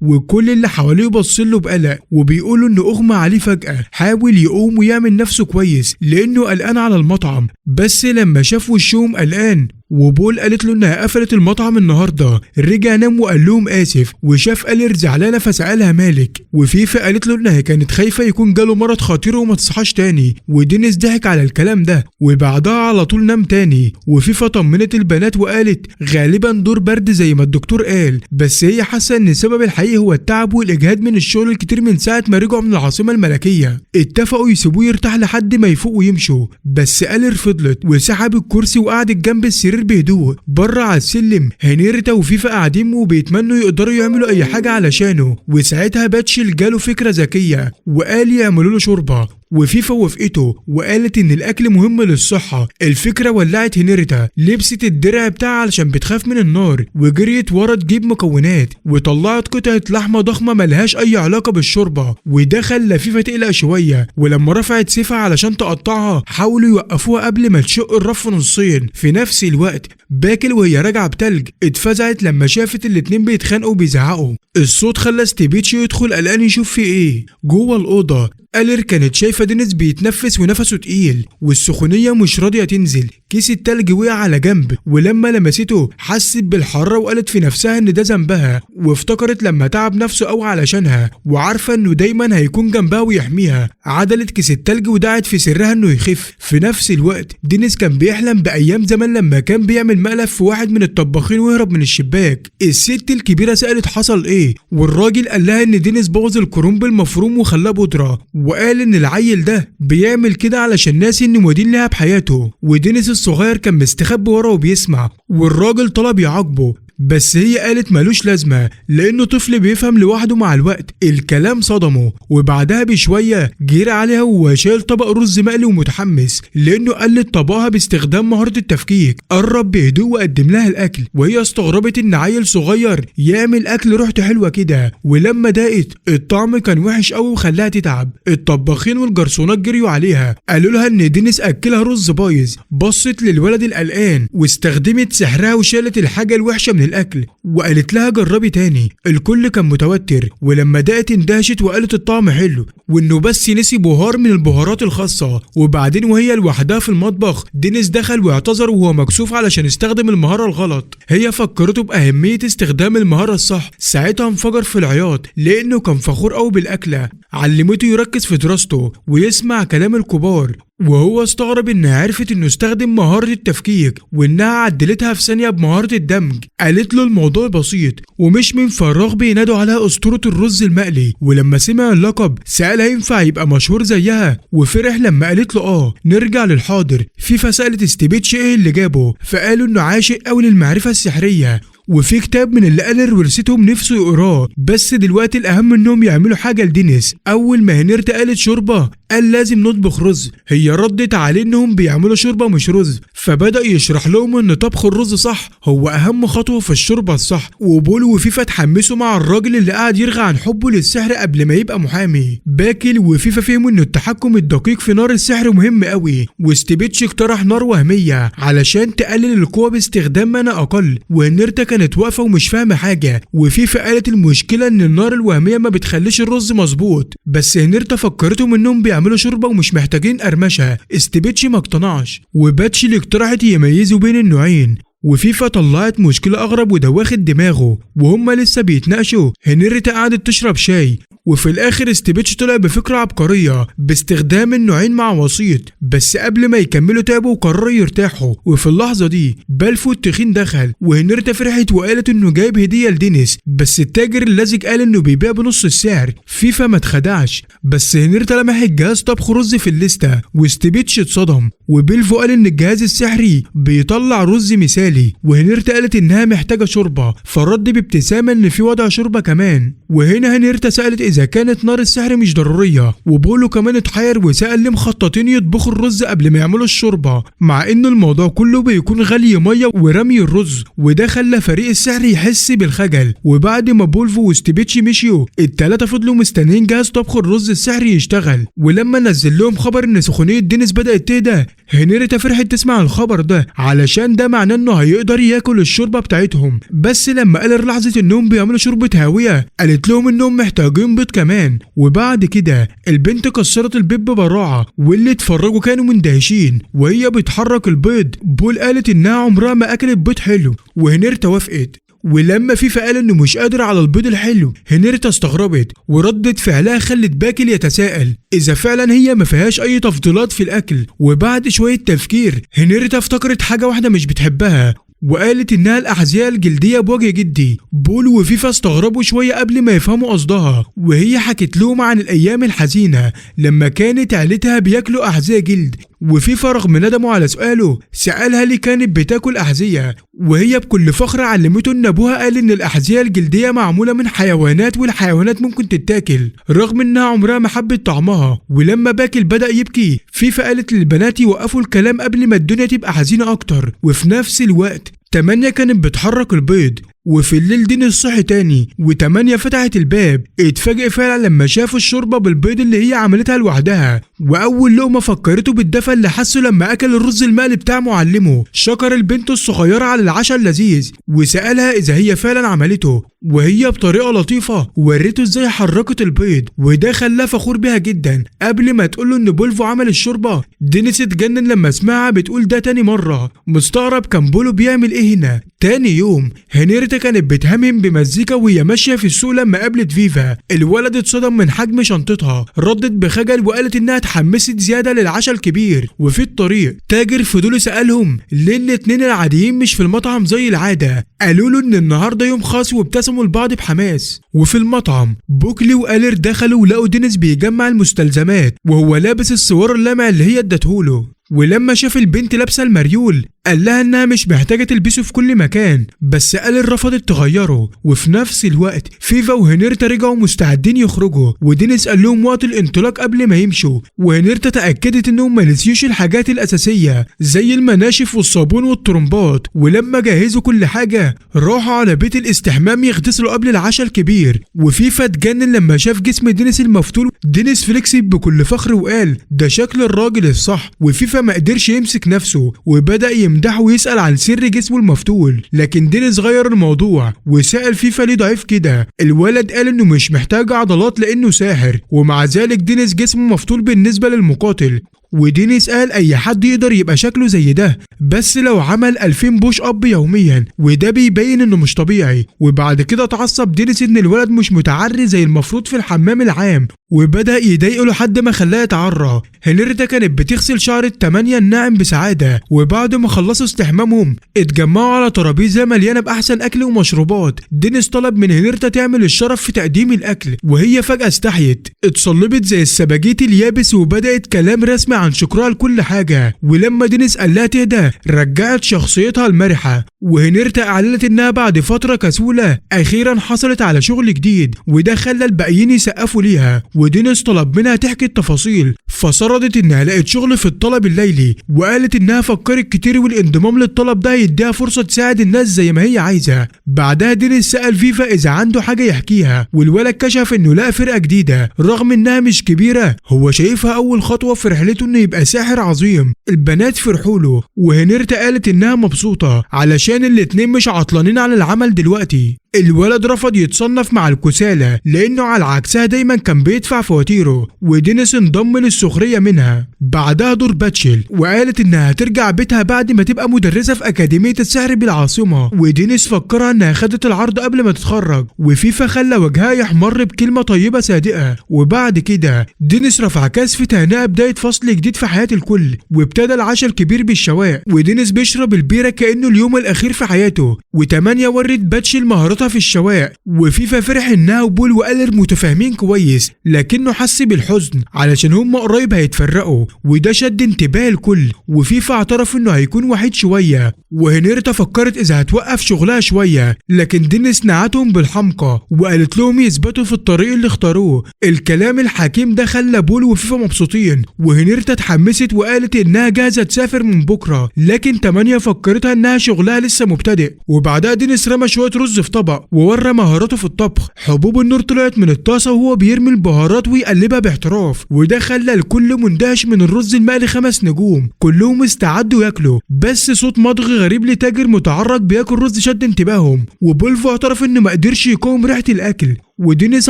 وكل اللي حواليه بصله بقلق وبيقولوا انه اغمى عليه فجاه. حاول يقوم ويعمل نفسه كويس لانه قلقان على المطعم، بس لما شاف وشهم قلقان وبول قالت له انها قفلت المطعم النهارده، رجع نام وقال لهم اسف. وشاف ألير زعلانه فسألها مالك، وفيفا قالت له انها كانت خايفه يكون جاله مرض خطير وما تصحاش تاني، ودينيس ضحك على الكلام ده وبعدها على طول نام تاني. وفيفا طمنت البنات وقالت غالبا دور برد زي ما الدكتور قال، بس هي حاسه ان السبب الحقيقي هو التعب والاجهاد من الشغل الكتير من ساعه ما رجعوا من العاصمه الملكيه. اتفقوا يسيبوه يرتاح لحد ما يفوق ويمشوا، بس ألير فضلت وسحب الكرسي وقعدت جنب السرير بهدوء. بره على السلم هنيرتا وفيفا قاعدين وبيتمنوا يقدروا يعملوا اي حاجه علشانه، وساعتها باتشيل جاله فكره ذكيه وقال يعملوا له شوربه، وفيفا وافقته وقالت ان الاكل مهم للصحه. الفكره ولعت هنيرتا، لبست الدرع بتاعها علشان بتخاف من النار وجريت ورا تجيب مكونات، وطلعت قطعه لحمه ضخمه ملهاش اي علاقه بالشوربه، وده خلى فيفا تقلق شويه. ولما رفعت سيفها علشان تقطعها حاولوا يوقفوها قبل ما تشق الرف نصين. في نفس الوقت باكل وهي راجعه بتلج اتفزعت لما شافت الاتنين بيتخانقوا وبيزعقوا. الصوت خلى ستيبيتش يدخل قلقان يشوف في ايه. جوه الاوضه ألير كانت شايفة دينيس بيتنفس ونفسه تقيل والسخونية مش راضية تنزل. كيس التلج وقع على جنب، ولما لمسته حست بالحرارة وقالت في نفسها ان ده ذنبها، وافتكرت لما تعب نفسه قوي علشانها وعارفة انه دايما هيكون جنبها ويحميها. عدلت كيس التلج ودعت في سرها انه يخف. في نفس الوقت دينيس كان بيحلم بأيام زمان لما كان بيعمل مقلب في واحد من الطباخين ويهرب من الشباك. الست الكبيرة سألت حصل ايه، والراجل قال لها ان دينيس بوظ الكرنب المفروم وخلاه بودرة، وقال ان العيل ده بيعمل كده علشان ناسي انه مدين لها بحياته. ودينيس الصغير كان مستخبي ورا وبيسمع، والراجل طلب يعاقبه بس هي قالت ملوش لازمة لانه طفل بيفهم لوحده. مع الوقت الكلام صدمه، وبعدها بشوية جير عليها وشايل طبق رز مقلي ومتحمس لانه قلد طبقها باستخدام مهارة التفكيك. قرب بهدوء وقدم لها الاكل، وهي استغربت ان عيل صغير يعمل اكل ريحته حلوة كده، ولما دقت الطعم كان وحش قوي وخلاها تتعب. الطباخين والجرسونات جريوا عليها قالوا لها ان دينيس اكلها رز بايظ. بصت للولد القلقان واستخدمت سحرها وشالت الحاجة الوحشة من الاكل وقالت لها جربي تاني. الكل كان متوتر، ولما دقت اندهشت وقالت الطعم حلو وانه بس نسي بهار من البهارات الخاصة. وبعدين وهي لوحدها في المطبخ دينيس دخل واعتذر وهو مكسوف علشان استخدم المهارة الغلط. هي فكرته بأهمية استخدام المهارة الصح. ساعتها انفجر في العياط لانه كان فخور قوي بالاكلة. علمته يركز في دراسته ويسمع كلام الكبار، وهو استغرب انها عرفت انه استخدم مهارة التفكيك وانها عدلتها في ثانية بمهارة الدمج. قالت له الموضوع بسيط ومش من فراغ بينادوا عليها اسطورة الرز المقلي. ولما سمع اللقب سألها ينفع يبقى مشهور زيها، وفرح لما قالت له نرجع للحاضر. فيفا سألت ستيبيتش ايه اللي جابه، فقالوا انه عاشق قوي للمعرفة السحرية وفي كتاب من اللي ألير ورثتهم نفسه يقراه، بس دلوقتي الأهم إنهم يعملوا حاجة لدينيس. أول ما هنرت قالت شوربة قال لازم نطبخ رز، هي ردت عليه إنهم بيعملوا شوربة مش رز، فبدأ يشرح لهم إن طبخ الرز صح هو أهم خطوة في الشوربة الصح. وبول وفيفا اتحمسوا مع الراجل اللي قاعد يرغى عن حبه للسحر قبل ما يبقى محامي. باكل وفيفا فهموا إن التحكم الدقيق في نار السحر مهم قوي، وستيبيتش اقترح نار وهمية علشان تقلل القوة باستخدام مانا أقل. وهنرتا كانت واقفة ومش فاهمة حاجة، وفيفا قالت المشكلة إن النار الوهمية ما بتخليش الرز مظبوط، بس هنرتا فكرتهم إنهم بيعملوا شوربة ومش محتاجين قرمشة. ستيبيتش ما اقتنعش، وباتشي اللي اقترحت يميزوا بين النوعين. وفيفا طلعت مشكلة أغرب وده واخد دماغه. وهم لسه بيتناقشوا هنرتا قعدت تشرب شاي، وفي الآخر ستيبيتش طلع بفكرة عبقرية باستخدام النوعين مع وسيط. بس قبل ما يكملوا تعبوا وقرروا يرتاحوا، وفي اللحظة دي بالفو التخين دخل، وهنرتا فرحت وقالت إنه جايب هدية لدينيس، بس التاجر اللزج قال إنه بيبيع بنص السعر. فيفا ما اتخدعش، بس هنرتا لمحت جهاز طبخ رز في الليستة وستيبيتش اتصدم. وبيلفو قال إن الجهاز السحري بيطلع رز مثالي، وهنرتا قالت إنها محتاجة شوربة، فرد بابتسامة إن في وضع شوربة كمان. وهنا هنرتا سألت إذا كانت نار السحر مش ضرورية، وبولو كمان اتحير وسأل ليه مخططين يطبخوا الرز قبل ما يعملوا الشوربة، مع إن الموضوع كله بيكون غلي مية ورمي الرز، وده خلى فريق السحر يحس بالخجل. وبعد ما بولفو وستيبيتش مشيوا التلاتة فضلوا مستنيين جهاز طبخ الرز السحري يشتغل. ولما نزل لهم خبر إن سخونية دينيس بدأت تهدى، هنرتا فرحت تسمع الخبر ده علشان ده معناه إنه هيقدر ياكل الشوربة بتاعتهم. بس لما قال لحظة إنهم بيعملوا شوربة هاوية قالت لهم إنهم محتاجين بيض كمان. وبعد كده البنت كسرت البيض ببراعة، واللي اتفرجوا كانوا مندهشين وهي بتحرك البيض. بول قالت إنها عمرها ما أكلت بيض حلو، وهنرتا وافقت. ولما فيفا قال انه مش قادر على البيض الحلو هنرتا استغربت، وردت فعلها خلت باكل يتساءل اذا فعلا هي ما فيهاش اي تفضيلات في الاكل. وبعد شوية تفكير هنرتا افتكرت حاجة واحدة مش بتحبها، وقالت انها الاحذية الجلدية بوجه جدي. بول وفيفا استغربوا شوية قبل ما يفهموا قصدها، وهي حكت لهم عن الايام الحزينة لما كانت عيلتها بياكلوا احذية جلد. وفيفا رغم ندمه على سؤاله سألها ليه كانت بتاكل أحذية، وهي بكل فخر علمته ان ابوها قال ان الاحذية الجلدية معمولة من حيوانات والحيوانات ممكن تتاكل، رغم انها عمرها ما حبت طعمها. ولما باكل بدأ يبكي فيفا قالت للبنات يوقفوا الكلام قبل ما الدنيا تبقى حزينة اكتر. وفي نفس الوقت 8 كانت بتحرك البيض، وفي الليل دينيس صحي تاني و8 فتحت الباب. اتفاجئ فعلا لما شافوا الشوربة بالبيض اللي هي عملتها لوحدها، واول لقمه فكرته بالدفى اللي حسه لما اكل الرز المقلي بتاع معلمه. شكر البنت الصغيره على العشاء اللذيذ وسالها اذا هي فعلا عملته، وهي بطريقه لطيفه وريته ازاي حركت البيض، وده خلاه فخور بيها جدا. قبل ما تقوله ان بولفو عمل الشوربه، دينيس اتجنن لما سمعها بتقول ده تاني مره، مستغرب كان بولو بيعمل ايه هنا. تاني يوم هنريتا كانت بتهمهم بمزيكا وهي ماشيه في السوق لما قابلت فيفا. الولد اتصدم من حجم شنطتها، ردت بخجل وقالت انها اتحمست زياده للعشاء الكبير. وفي الطريق تاجر فضول سالهم ليه الاتنين العاديين مش في المطعم زي العاده. قالوا له ان النهارده يوم خاص وابتسموا لبعض بحماس. وفي المطعم بوكلي وآلير دخلوا ولقوا دينيس بيجمع المستلزمات وهو لابس السوار اللامع اللي هي ادتهوله. ولما شاف البنت لابسه المريول قال لها انها مش محتاجه تلبسه في كل مكان، بس آلير رفضت تغيره. وفي نفس الوقت فيفا وهنريتا رجعوا مستعدين يخرجوا، ودينيس قال لهم وقت الانطلاق قبل ما يمشوا. وهنريتا تاكدت انهم ما نسيوش الحاجات الاساسيه زي المناشف والصابون والطرمبات. ولما جهزوا كل حاجه راحوا على بيت الاستحمام يغتسلوا قبل العشاء الكبير. وفيفا اتجنن لما شاف جسم دينيس المفتول. دينيس فليكسي بكل فخر وقال ده شكل الراجل الصح. وفيفا ما قدرش يمسك نفسه وبدا يمدحه ويسأل عن سر جسمه المفتول، لكن دينيس غير الموضوع وسأل فيفا ليه ضعيف كده. الولد قال انه مش محتاج عضلات لانه ساحر، ومع ذلك دينيس جسمه مفتول بالنسبة للمقاتل. ودينيس قال اي حد يقدر يبقى شكله زي ده بس لو عمل 2000 بوش اب يوميا، وده بيبين انه مش طبيعي. وبعد كده اتعصب دينيس ان الولد مش متعري زي المفروض في الحمام العام، وبدأ يضايقه لحد ما خلاه يتعرى. هنريتا كانت بتغسل شعر التمانية الناعم بسعادة، وبعد ما خلصوا استحمامهم اتجمعوا على ترابيزة مليانة بأحسن أكل ومشروبات. دينيس طلب من هنريتا تعمل الشرف في تقديم الأكل، وهي فجأة استحيت، اتصلبت زي السباجيتي اليابس وبدأت كلام رسمي عن شكرها لكل حاجة. ولما دينيس قال لها تهدى رجعت شخصيتها المرحة. وهنريتا أعلنت إنها بعد فترة كسولة أخيرا حصلت على شغل جديد، وده خلى الباقيين يسقفوا ليها. ودينيس طلب منها تحكي التفاصيل، فسردت انها لقت شغل في الطلب الليلي، وقالت انها فكرت كتير والانضمام للطلب ده يديها فرصه تساعد الناس زي ما هي عايزه. بعدها دينيس سأل فيفا اذا عنده حاجه يحكيها، والولد كشف انه لقى فرقه جديده رغم انها مش كبيره، هو شايفها اول خطوه في رحلته انه يبقى ساحر عظيم. البنات فرحوا له، وهنريتا قالت انها مبسوطه علشان الاتنين مش عطلانين على العمل دلوقتي. الولد رفض يتصنف مع الكسالى لانه على عكسها دايما كان بيدفع فواتيره، ودينيس انضم للسخريه منها. بعدها دور باتشل وقالت انها هترجع بيتها بعد ما تبقى مدرسه في اكاديميه السحر بالعاصمه، ودينيس فكرها انها خدت العرض قبل ما تتخرج، وفيفا خلى وجهها يحمر بكلمه طيبه صادقه. وبعد كده دينيس رفع كاس في تهنئه بدايه فصل جديد في حياه الكل، وابتدى العشاء الكبير بالشواء، ودينيس بيشرب البيره كانه اليوم الاخير في حياته. وتمانية ورت باتشل مهارتها في الشواء، وفيفا فرح انها وبول وآلير متفاهمين كويس، لكنه حس بالحزن علشان هم قريب هيتفرقوا، وده شد انتباه الكل. وفيفا اعترف انه هيكون وحيد شويه، وهنريتا فكرت اذا هتوقف شغلها شويه، لكن دينيس نعتهم بالحمقى وقالت لهم يثبتوا في الطريق اللي اختاروه. الكلام الحكيم ده خلى بول وفيفا مبسوطين، وهنريتا اتحمست وقالت انها جاهزه تسافر من بكره، لكن تمانية فكرتها انها شغلها لسه مبتدئ. وبعدها دينيس رمى شويه رز في طبق وورى مهاراته في الطبخ. حبوب النور طلعت من الطاسه وهو بيرمي البهارات ويقلبها باحتراف، وده خلى الكل مندهش من الرز المقلي 5 نجوم. كلهم استعدوا ياكلوا، بس صوت مضغ غريب لتاجر متعرج بياكل رز شد انتباههم، وبولفو اعترف انه ما قدرش يقاوم ريحه الاكل، ودينيس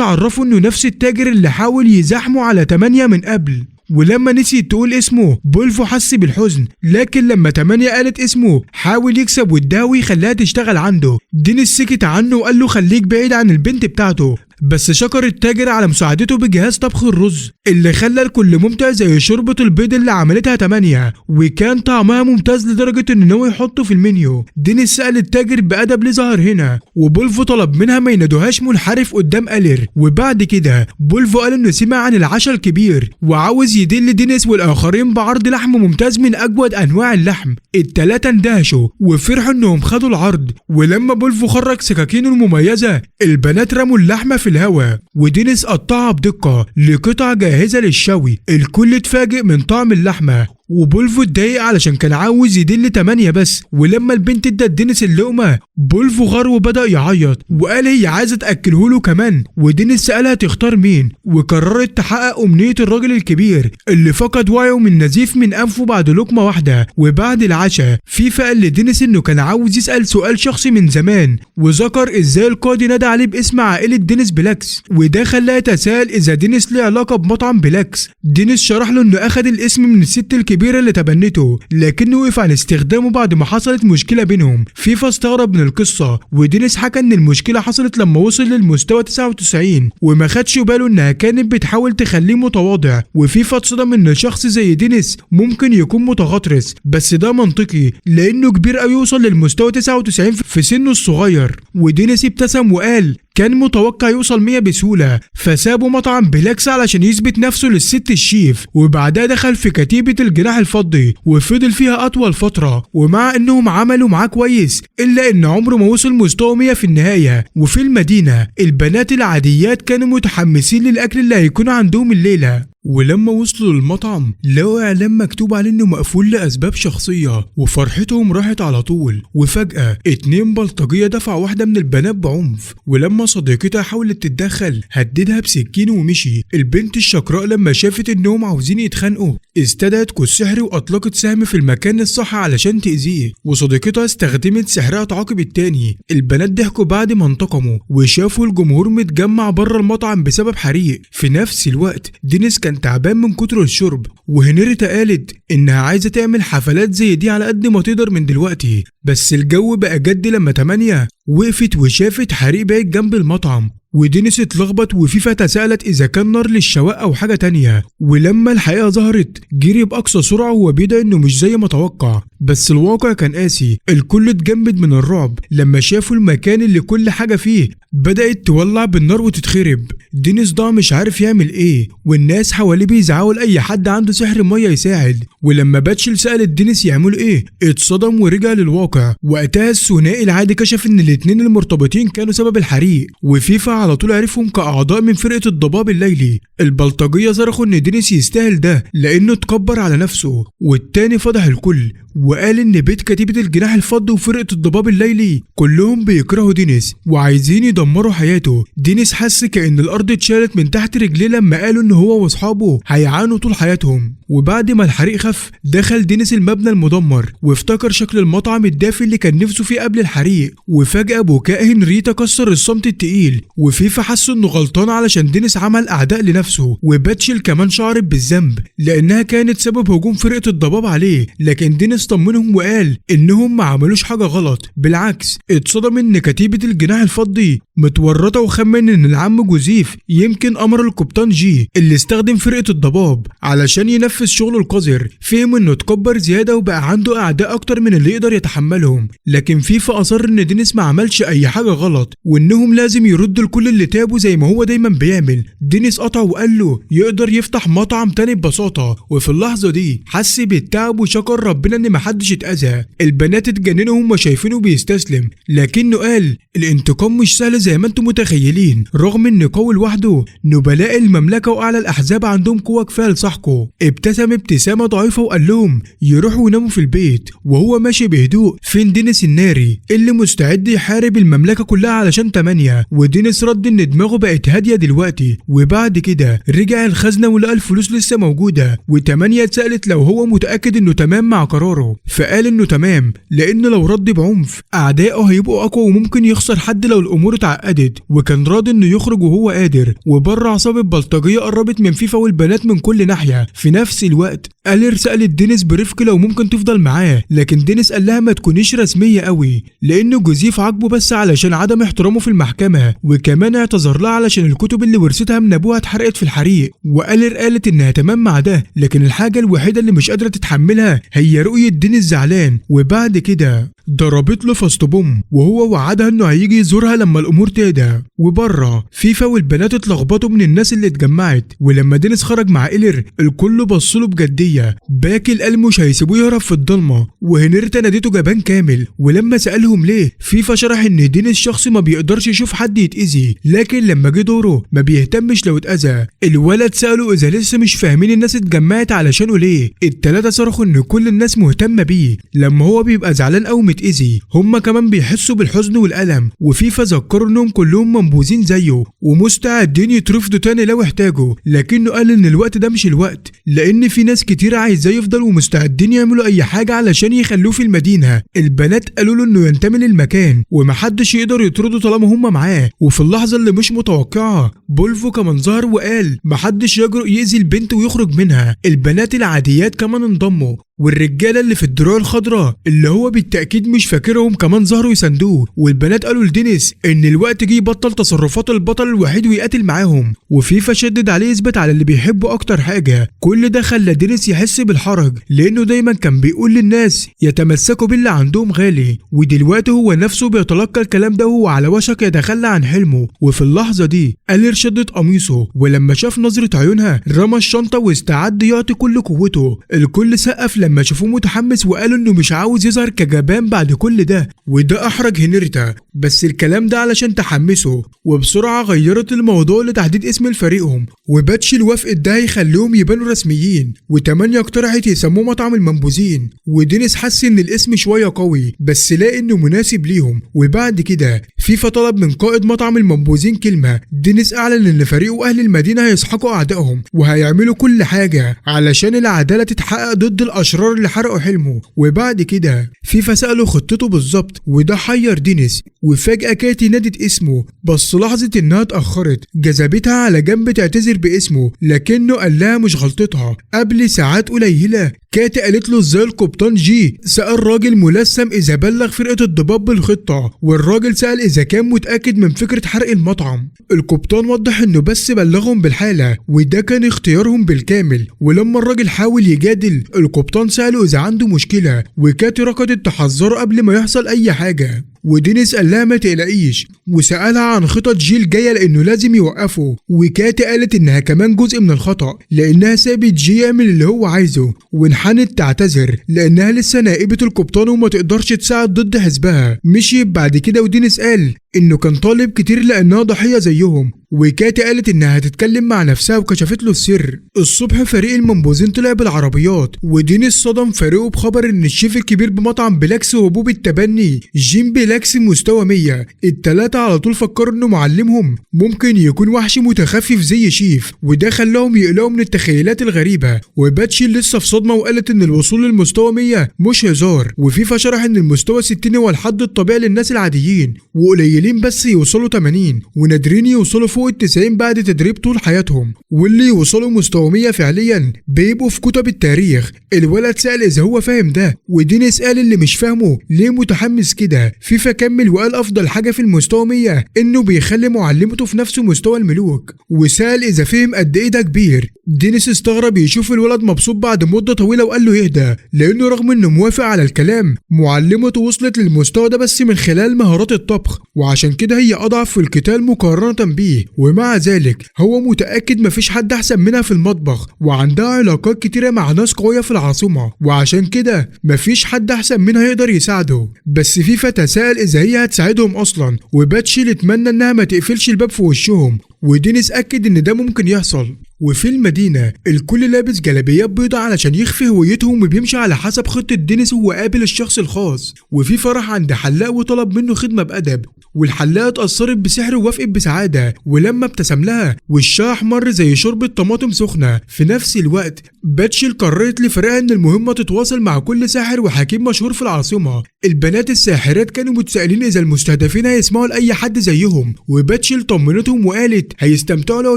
عرفه انه نفس التاجر اللي حاول يزاحمه على 8 من قبل. ولما نسيت تقول اسمه بولفو حس بالحزن، لكن لما 8 قالت اسمه حاول يكسب وداوي يخليها تشتغل عنده. دينيس سكت عنه وقال له خليك بعيد عن البنت بتاعته، بس شكر التاجر على مساعدته بجهاز طبخ الرز اللي خلى الكل ممتع زي شوربة البيض اللي عملتها 8، وكان طعمها ممتاز لدرجة انه ناوي يحطه في المنيو. دينيس سأل التاجر بأدب ليه ظهر هنا، وبولفو طلب منها ما ينادوهاش منحرف قدام آلير. وبعد كده بولفو قال انه سمع عن العشاء الكبير وعاوز يدل دينيس والاخرين بعرض لحم ممتاز من اجود انواع اللحم. التلاتة اندهشوا وفرحوا انهم خدوا العرض، ولما بولفو خرج سكاكينه المميزة البنات رموا اللحمة في الهواء، ودينيس قطعها بدقة لقطع جاهزة للشوي. الكل اتفاجئ من طعم اللحمة، وبولفو اتضايق علشان كان عاوز يدل 8 بس. ولما البنت ادت دينيس اللقمة بولفو غار وبدأ يعيط وقال هي عايزة تأكله له كمان. ودينيس سألها تختار مين وقررت تحقق أمنية الراجل الكبير اللي فقد وعيه من نزيف من أنفه بعد لقمة واحدة. وبعد العشاء فيفا قال لدينيس إنه كان عاوز يسأل سؤال شخصي من زمان، وذكر إزاي القاضي نادى عليه باسم عائلة دينيس بلاكس، وده خلاه يتساءل إذا دينيس ليه علاقة بمطعم بلاكس. دينيس شرح له إنه أخد الاسم من الست الكبيرة اللي تبنته، لكنه وقف عن استخدامه بعد ما حصلت مشكلة بينهم. فيفا استغرب من القصة، ودينيس حكى إن المشكلة حصلت لما وصل للمستوى 99 وما خدش باله إنها كانت بتحاول تخليه متواضع. وفيفا اتصدم إن شخص زي دينيس ممكن يكون متغطرس، بس ده منطقي لأنه كبير قوي يوصل للمستوى 99 في سنه الصغير. ودينيس ابتسم وقال كان متوقع يوصل 100 بسهولة، فسابوا مطعم بلاكس علشان يثبت نفسه للست الشيف. وبعدها دخل في كتيبة الجناح الفضي وفضل فيها أطول فترة، ومع إنهم عملوا معاه كويس إلا إن عمره ما وصل مستوى 100 في النهاية. وفي المدينة البنات العاديات كانوا متحمسين للأكل اللي هيكون عندهم الليلة. ولما وصلوا للمطعم لقوا اعلان مكتوب عليه انه مقفول لاسباب شخصيه، وفرحتهم راحت على طول. وفجاه 2 بلطجيه دفعوا واحده من البنات بعنف، ولما صديقتها حاولت تتدخل هددها بسكين ومشي. البنت الشقراء لما شافت انهم عاوزين يتخانقوا استدعت كوس سحري واطلقت سهم في المكان الصح علشان تاذيه، وصديقتها استخدمت سحرها تعاقب التاني. البنات ضحكوا بعد ما انتقموا وشافوا الجمهور متجمع بره المطعم بسبب حريق. في نفس الوقت دينيس كان تعبان من كتر الشرب، وهنريتا قالت انها عايزه تعمل حفلات زي دي على قد ما تقدر من دلوقتي. بس الجو بقى جد لما 8 وقفت وشافت حريق بعيد جنب المطعم، ودينيس اتلخبط وفيفا تساءلت اذا كان نار للشواء او حاجه تانية. ولما الحقيقه ظهرت جري باقصى سرعه وهو بيدعي انه مش زي ما توقع، بس الواقع كان قاسي. الكل اتجمد من الرعب لما شافوا المكان اللي كل حاجه فيه بدأت تولع بالنار وتتخرب. دينيس ضاع مش عارف يعمل ايه، والناس حواليه بيزعقوا لاي حد عنده سحر ميه يساعد. ولما باتشل سألت دينيس يعمل ايه اتصدم ورجع للواقع. وقتها الثنائي العادي كشف ان الاتنين المرتبطين كانوا سبب الحريق، وفيفا على طول عرفهم كأعضاء من فرقة الضباب الليلي. البلطجية صرخوا ان دينيس يستاهل ده لانه اتكبر على نفسه، والتاني فضح الكل وقال ان بيت كتيبة الجناح الفضي وفرقة الضباب الليلي كلهم بيكرهوا دينيس وعايزين يدمروا حياته. دينيس حس كأن الارض اتشالت من تحت رجليه لما قالوا ان هو واصحابه هيعانوا طول حياتهم. وبعد ما الحريق خف دخل دينيس المبنى المدمر وافتكر شكل المطعم الدافي اللي كان نفسه فيه قبل الحريق. وفجأة بكاء هنريتا كسر الصمت التقيل، وفيفا حس انه غلطان علشان دينيس عمل اعداء لنفسه. وباتشل كمان شعرت بالذنب لانها كانت سبب هجوم فرقة الضباب عليه، لكن دينيس طمنهم وقال انهم ما عملوش حاجة غلط، بالعكس اتصدم ان كتيبة الجناح الفضي متورطة، وخمن ان العم جوزيف يمكن امر القبطان جي اللي استخدم فرقة الضباب علشان ينفذ شغله القذر. فهم انه اتكبر زيادة وبقى عنده اعداء اكتر من اللي يقدر يتحملهم، لكن فيفا اصر ان دينيس ما عملش اي حاجة غلط وانهم لازم يردوا لكل اللي تابوا زي ما هو دايما بيعمل. دينيس قطع وقال له يقدر يفتح مطعم تاني ببساطة، وفي اللحظة دي حس بالتعب وشكر ربنا ان محدش اتأذى. البنات اتجننوا وهم شايفينه بيستسلم، لكنه قال الانتقام مش سهل زي ما انتم متخيلين، رغم ان قوي لوحده نبلاء المملكة واعلى الاحزاب عندهم قوة كفاية لصاحبه. ابتسم ابتسامة ضعيفة وقال لهم يروحوا يناموا في البيت. وهو ماشي بهدوء فين دينيس الناري اللي مستعد يحارب المملكة كلها علشان 8. ودينيس رد ان دماغه بقت هادية دلوقتي. وبعد كده رجع الخزنة ولقى الفلوس لسه موجودة، و8 اتسألت لو هو متأكد انه تمام مع قراره، فقال انه تمام لان لو رد بعنف اعدائه هيبقوا اقوى وممكن يخسر حد لو الامور اتعقدت. وكان راضي انه يخرج وهو قادر. وبره عصابة بلطجية قربت من فيفا والبنات من كل ناحية. في نفس الوقت ألير سألت دينيس برفق لو ممكن تفضل معاه، لكن دينيس قال لها ما تكونيش رسمية قوي لأنه جوزيف عاجبه بس علشان عدم احترامه في المحكمة، وكمان اعتذر لها علشان الكتب اللي ورثتها من أبوها اتحرقت في الحريق. وألير قالت إنها تمام مع ده، لكن الحاجة الوحيدة اللي مش قادرة تتحملها هي رؤية دينيس زعلان. وبعد كده ضربت له فاستبوم وهو وعدها انه هيجي يزورها لما الامور تهدى. وبره فيفا والبنات اتلخبطوا من الناس اللي اتجمعت، ولما دينيس خرج مع إيلير الكل بصله بجديه. باقي قال مش هيسيبوه يهرب في الضلمه، وهنريتا ناديته جبان كامل. ولما سالهم ليه، فيفا شرح ان دينيس شخص ما بيقدرش يشوف حد يتاذي، لكن لما جه دوره ما بيهتمش لو اتاذى. الولد ساله اذا لسه مش فاهمين الناس اتجمعت علشانه ليه. التلاته صرخوا ان كل الناس مهتمه بيه، لما هو بيبقى زعلان او متاذي هما كمان بيحسوا بالحزن والالم. وفيفا ذكروا انهم كلهم منبوذين زيه ومستعدين يترفضوا تاني لو احتاجوا، لكنه قال ان الوقت ده مش الوقت، لان في ناس كتير عايزاه يفضل ومستعدين يعملوا اي حاجه علشان يخلوه في المدينه. البنات قالوا له انه ينتمي للمكان ومحدش يقدر يطرده طالما هما معاه. وفي اللحظه اللي مش متوقعه بولفو كمان ظهر وقال محدش يجرؤ يأذي البنت ويخرج منها. البنات العاديات كمان انضموا، والرجاله اللي في الدروع الخضراء اللي هو بالتاكيد مش فاكرهم كمان ظهروا يساندوه. والبنات قالوا لدينيس ان الوقت جه يبطل تصرفات البطل الوحيد ويقاتل معاهم. وفيفا شدد عليه يثبت على اللي بيحبه اكتر حاجه. كل ده خلى دينيس يحس بالحرج، لانه دايما كان بيقول للناس يتمسكوا باللي عندهم غالي، ودلوقتي هو نفسه بيتلقى الكلام ده وهو على وشك يتخلى عن حلمه. وفي اللحظه دي إيلير شدت قميصه، ولما شاف نظره عيونها رمى الشنطه واستعد يعطي كل قوته. الكل سقف لما شافوه متحمس وقالوا انه مش عاوز يظهر كجبان بعد كل ده، وده احرج هنريتا، بس الكلام ده علشان تحمسه. وبسرعه غيرت الموضوع لتحديد اسم فريقهم، وباتشي وافقت ده هيخليهم يبانوا رسميين، و8 اقترحت يسموه مطعم المنبوذين. ودينيس حس ان الاسم شويه قوي بس لاقي انه مناسب ليهم. وبعد كده فيفا طلب من قائد مطعم المنبوذين كلمه. دينيس اعلن ان فريقه واهل المدينه هيسحقوا اعدائهم وهيعملوا كل حاجه علشان العداله تتحقق ضد الاشرار اللي حرقوا حلمه. وبعد كده فيفا سأله خطته بالظبط، وده حير دينيس. وفجأة كاتي نادت اسمه، بس لحظة انها اتأخرت جذبتها على جنب تعتذر باسمه، لكنه قال لها مش غلطتها. قبل ساعات قليلة كاتي قالت له ازاي القبطان جي سأل راجل ملثم اذا بلغ فرقة الضباب بالخطة، والراجل سأل اذا كان متأكد من فكرة حرق المطعم. القبطان وضح انه بس بلغهم بالحالة وده كان اختيارهم بالكامل. ولما الراجل حاول يجادل القبطان سأله اذا عنده مشكلة، وكاتي ركضت تحذره قبل ما يحصل اي حاجة. ودينيس قال لها ما تقلقيش، وسألها عن خطط جيل جاية لانه لازم يوقفه. وكاتي قالت انها كمان جزء من الخطأ لانها سابت جي يعمل اللي هو عايزه، وانحنت تعتذر لانها لسه نائبة القبطان وما تقدرش تساعد ضد حزبها. مشيت بعد كده ودينيس قال انه كان طالب كتير لانها ضحية زيهم. وكاتي قالت انها هتتكلم مع نفسها وكشفت له السر. الصبح فريق المنبوذين طلع بالعربيات، ودينيس صدم فريقه بخبر ان الشيف الكبير بمطعم بلاكس وابوه بالتبني جيم بلاكس مستوى 100. التلاتة على طول فكروا انه معلمهم ممكن يكون وحش متخفف زي شيف، وده خلاهم يقلقوا من التخيلات الغريبة. وباتشي لسه في صدمة وقالت ان الوصول للمستوى 100 مش هزار. وفيفا شرح ان المستوى 60 هو الحد الطبيعي للناس العاديين، وقليلين بس يوصلوا 80، ونادرين يوصلوا فوق ال90 بعد تدريب طول حياتهم. واللي يوصلوا مستوى 100 فعليا بيبقوا في كتب التاريخ. الولد سأل اذا هو فاهم ده، ودينيس قال اللي مش فاهمه ليه متحمس كده. فيفا كمل وقال افضل حاجة في المستوى 100 انه بيخلي معلمته في نفس مستوى الملوك، وسأل اذا فهم قد ايه ده كبير. دينيس استغرب يشوف الولد مبسوط بعد مدة طويلة وقال له يهدى، لانه رغم انه موافق على الكلام معلمته وصلت للمستوى ده بس من خلال مهارات الطبخ، وعشان كده هي اضعف في القتال مقارنة بيه. ومع ذلك هو متأكد مفيش حد احسن منها في المطبخ، وعندها علاقات كتيرة مع ناس قوية في العاصمة، وعشان كده مفيش حد احسن منها يقدر يساعده. بس فيفا تساءل اذا هي هتساعدهم اصلا، وباتشي اللي اتمنى انها ما تقفلش الباب في وشهم. ودينيس أكد إن ده ممكن يحصل. وفي المدينة الكل لابس جلابيات بيضة علشان يخفي هويتهم، وبيمشي على حسب خطة دينيس وهو قابل الشخص الخاص. وفي فرح عند حلاق وطلب منه خدمة بأدب، والحلاقة اتأثرت بسحره ووافقت بسعادة، ولما ابتسم لها وشها احمر زي شوربة طماطم سخنة. في نفس الوقت باتشي قررت لفريقها إن المهمة تتواصل مع كل ساحر وحكيم مشهور في العاصمة. البنات الساحرات كانوا متسائلين إذا المستهدفين هيسمعوا لأي حد زيهم، وباتشي طمنتهم وقالت هيستمتعوا لو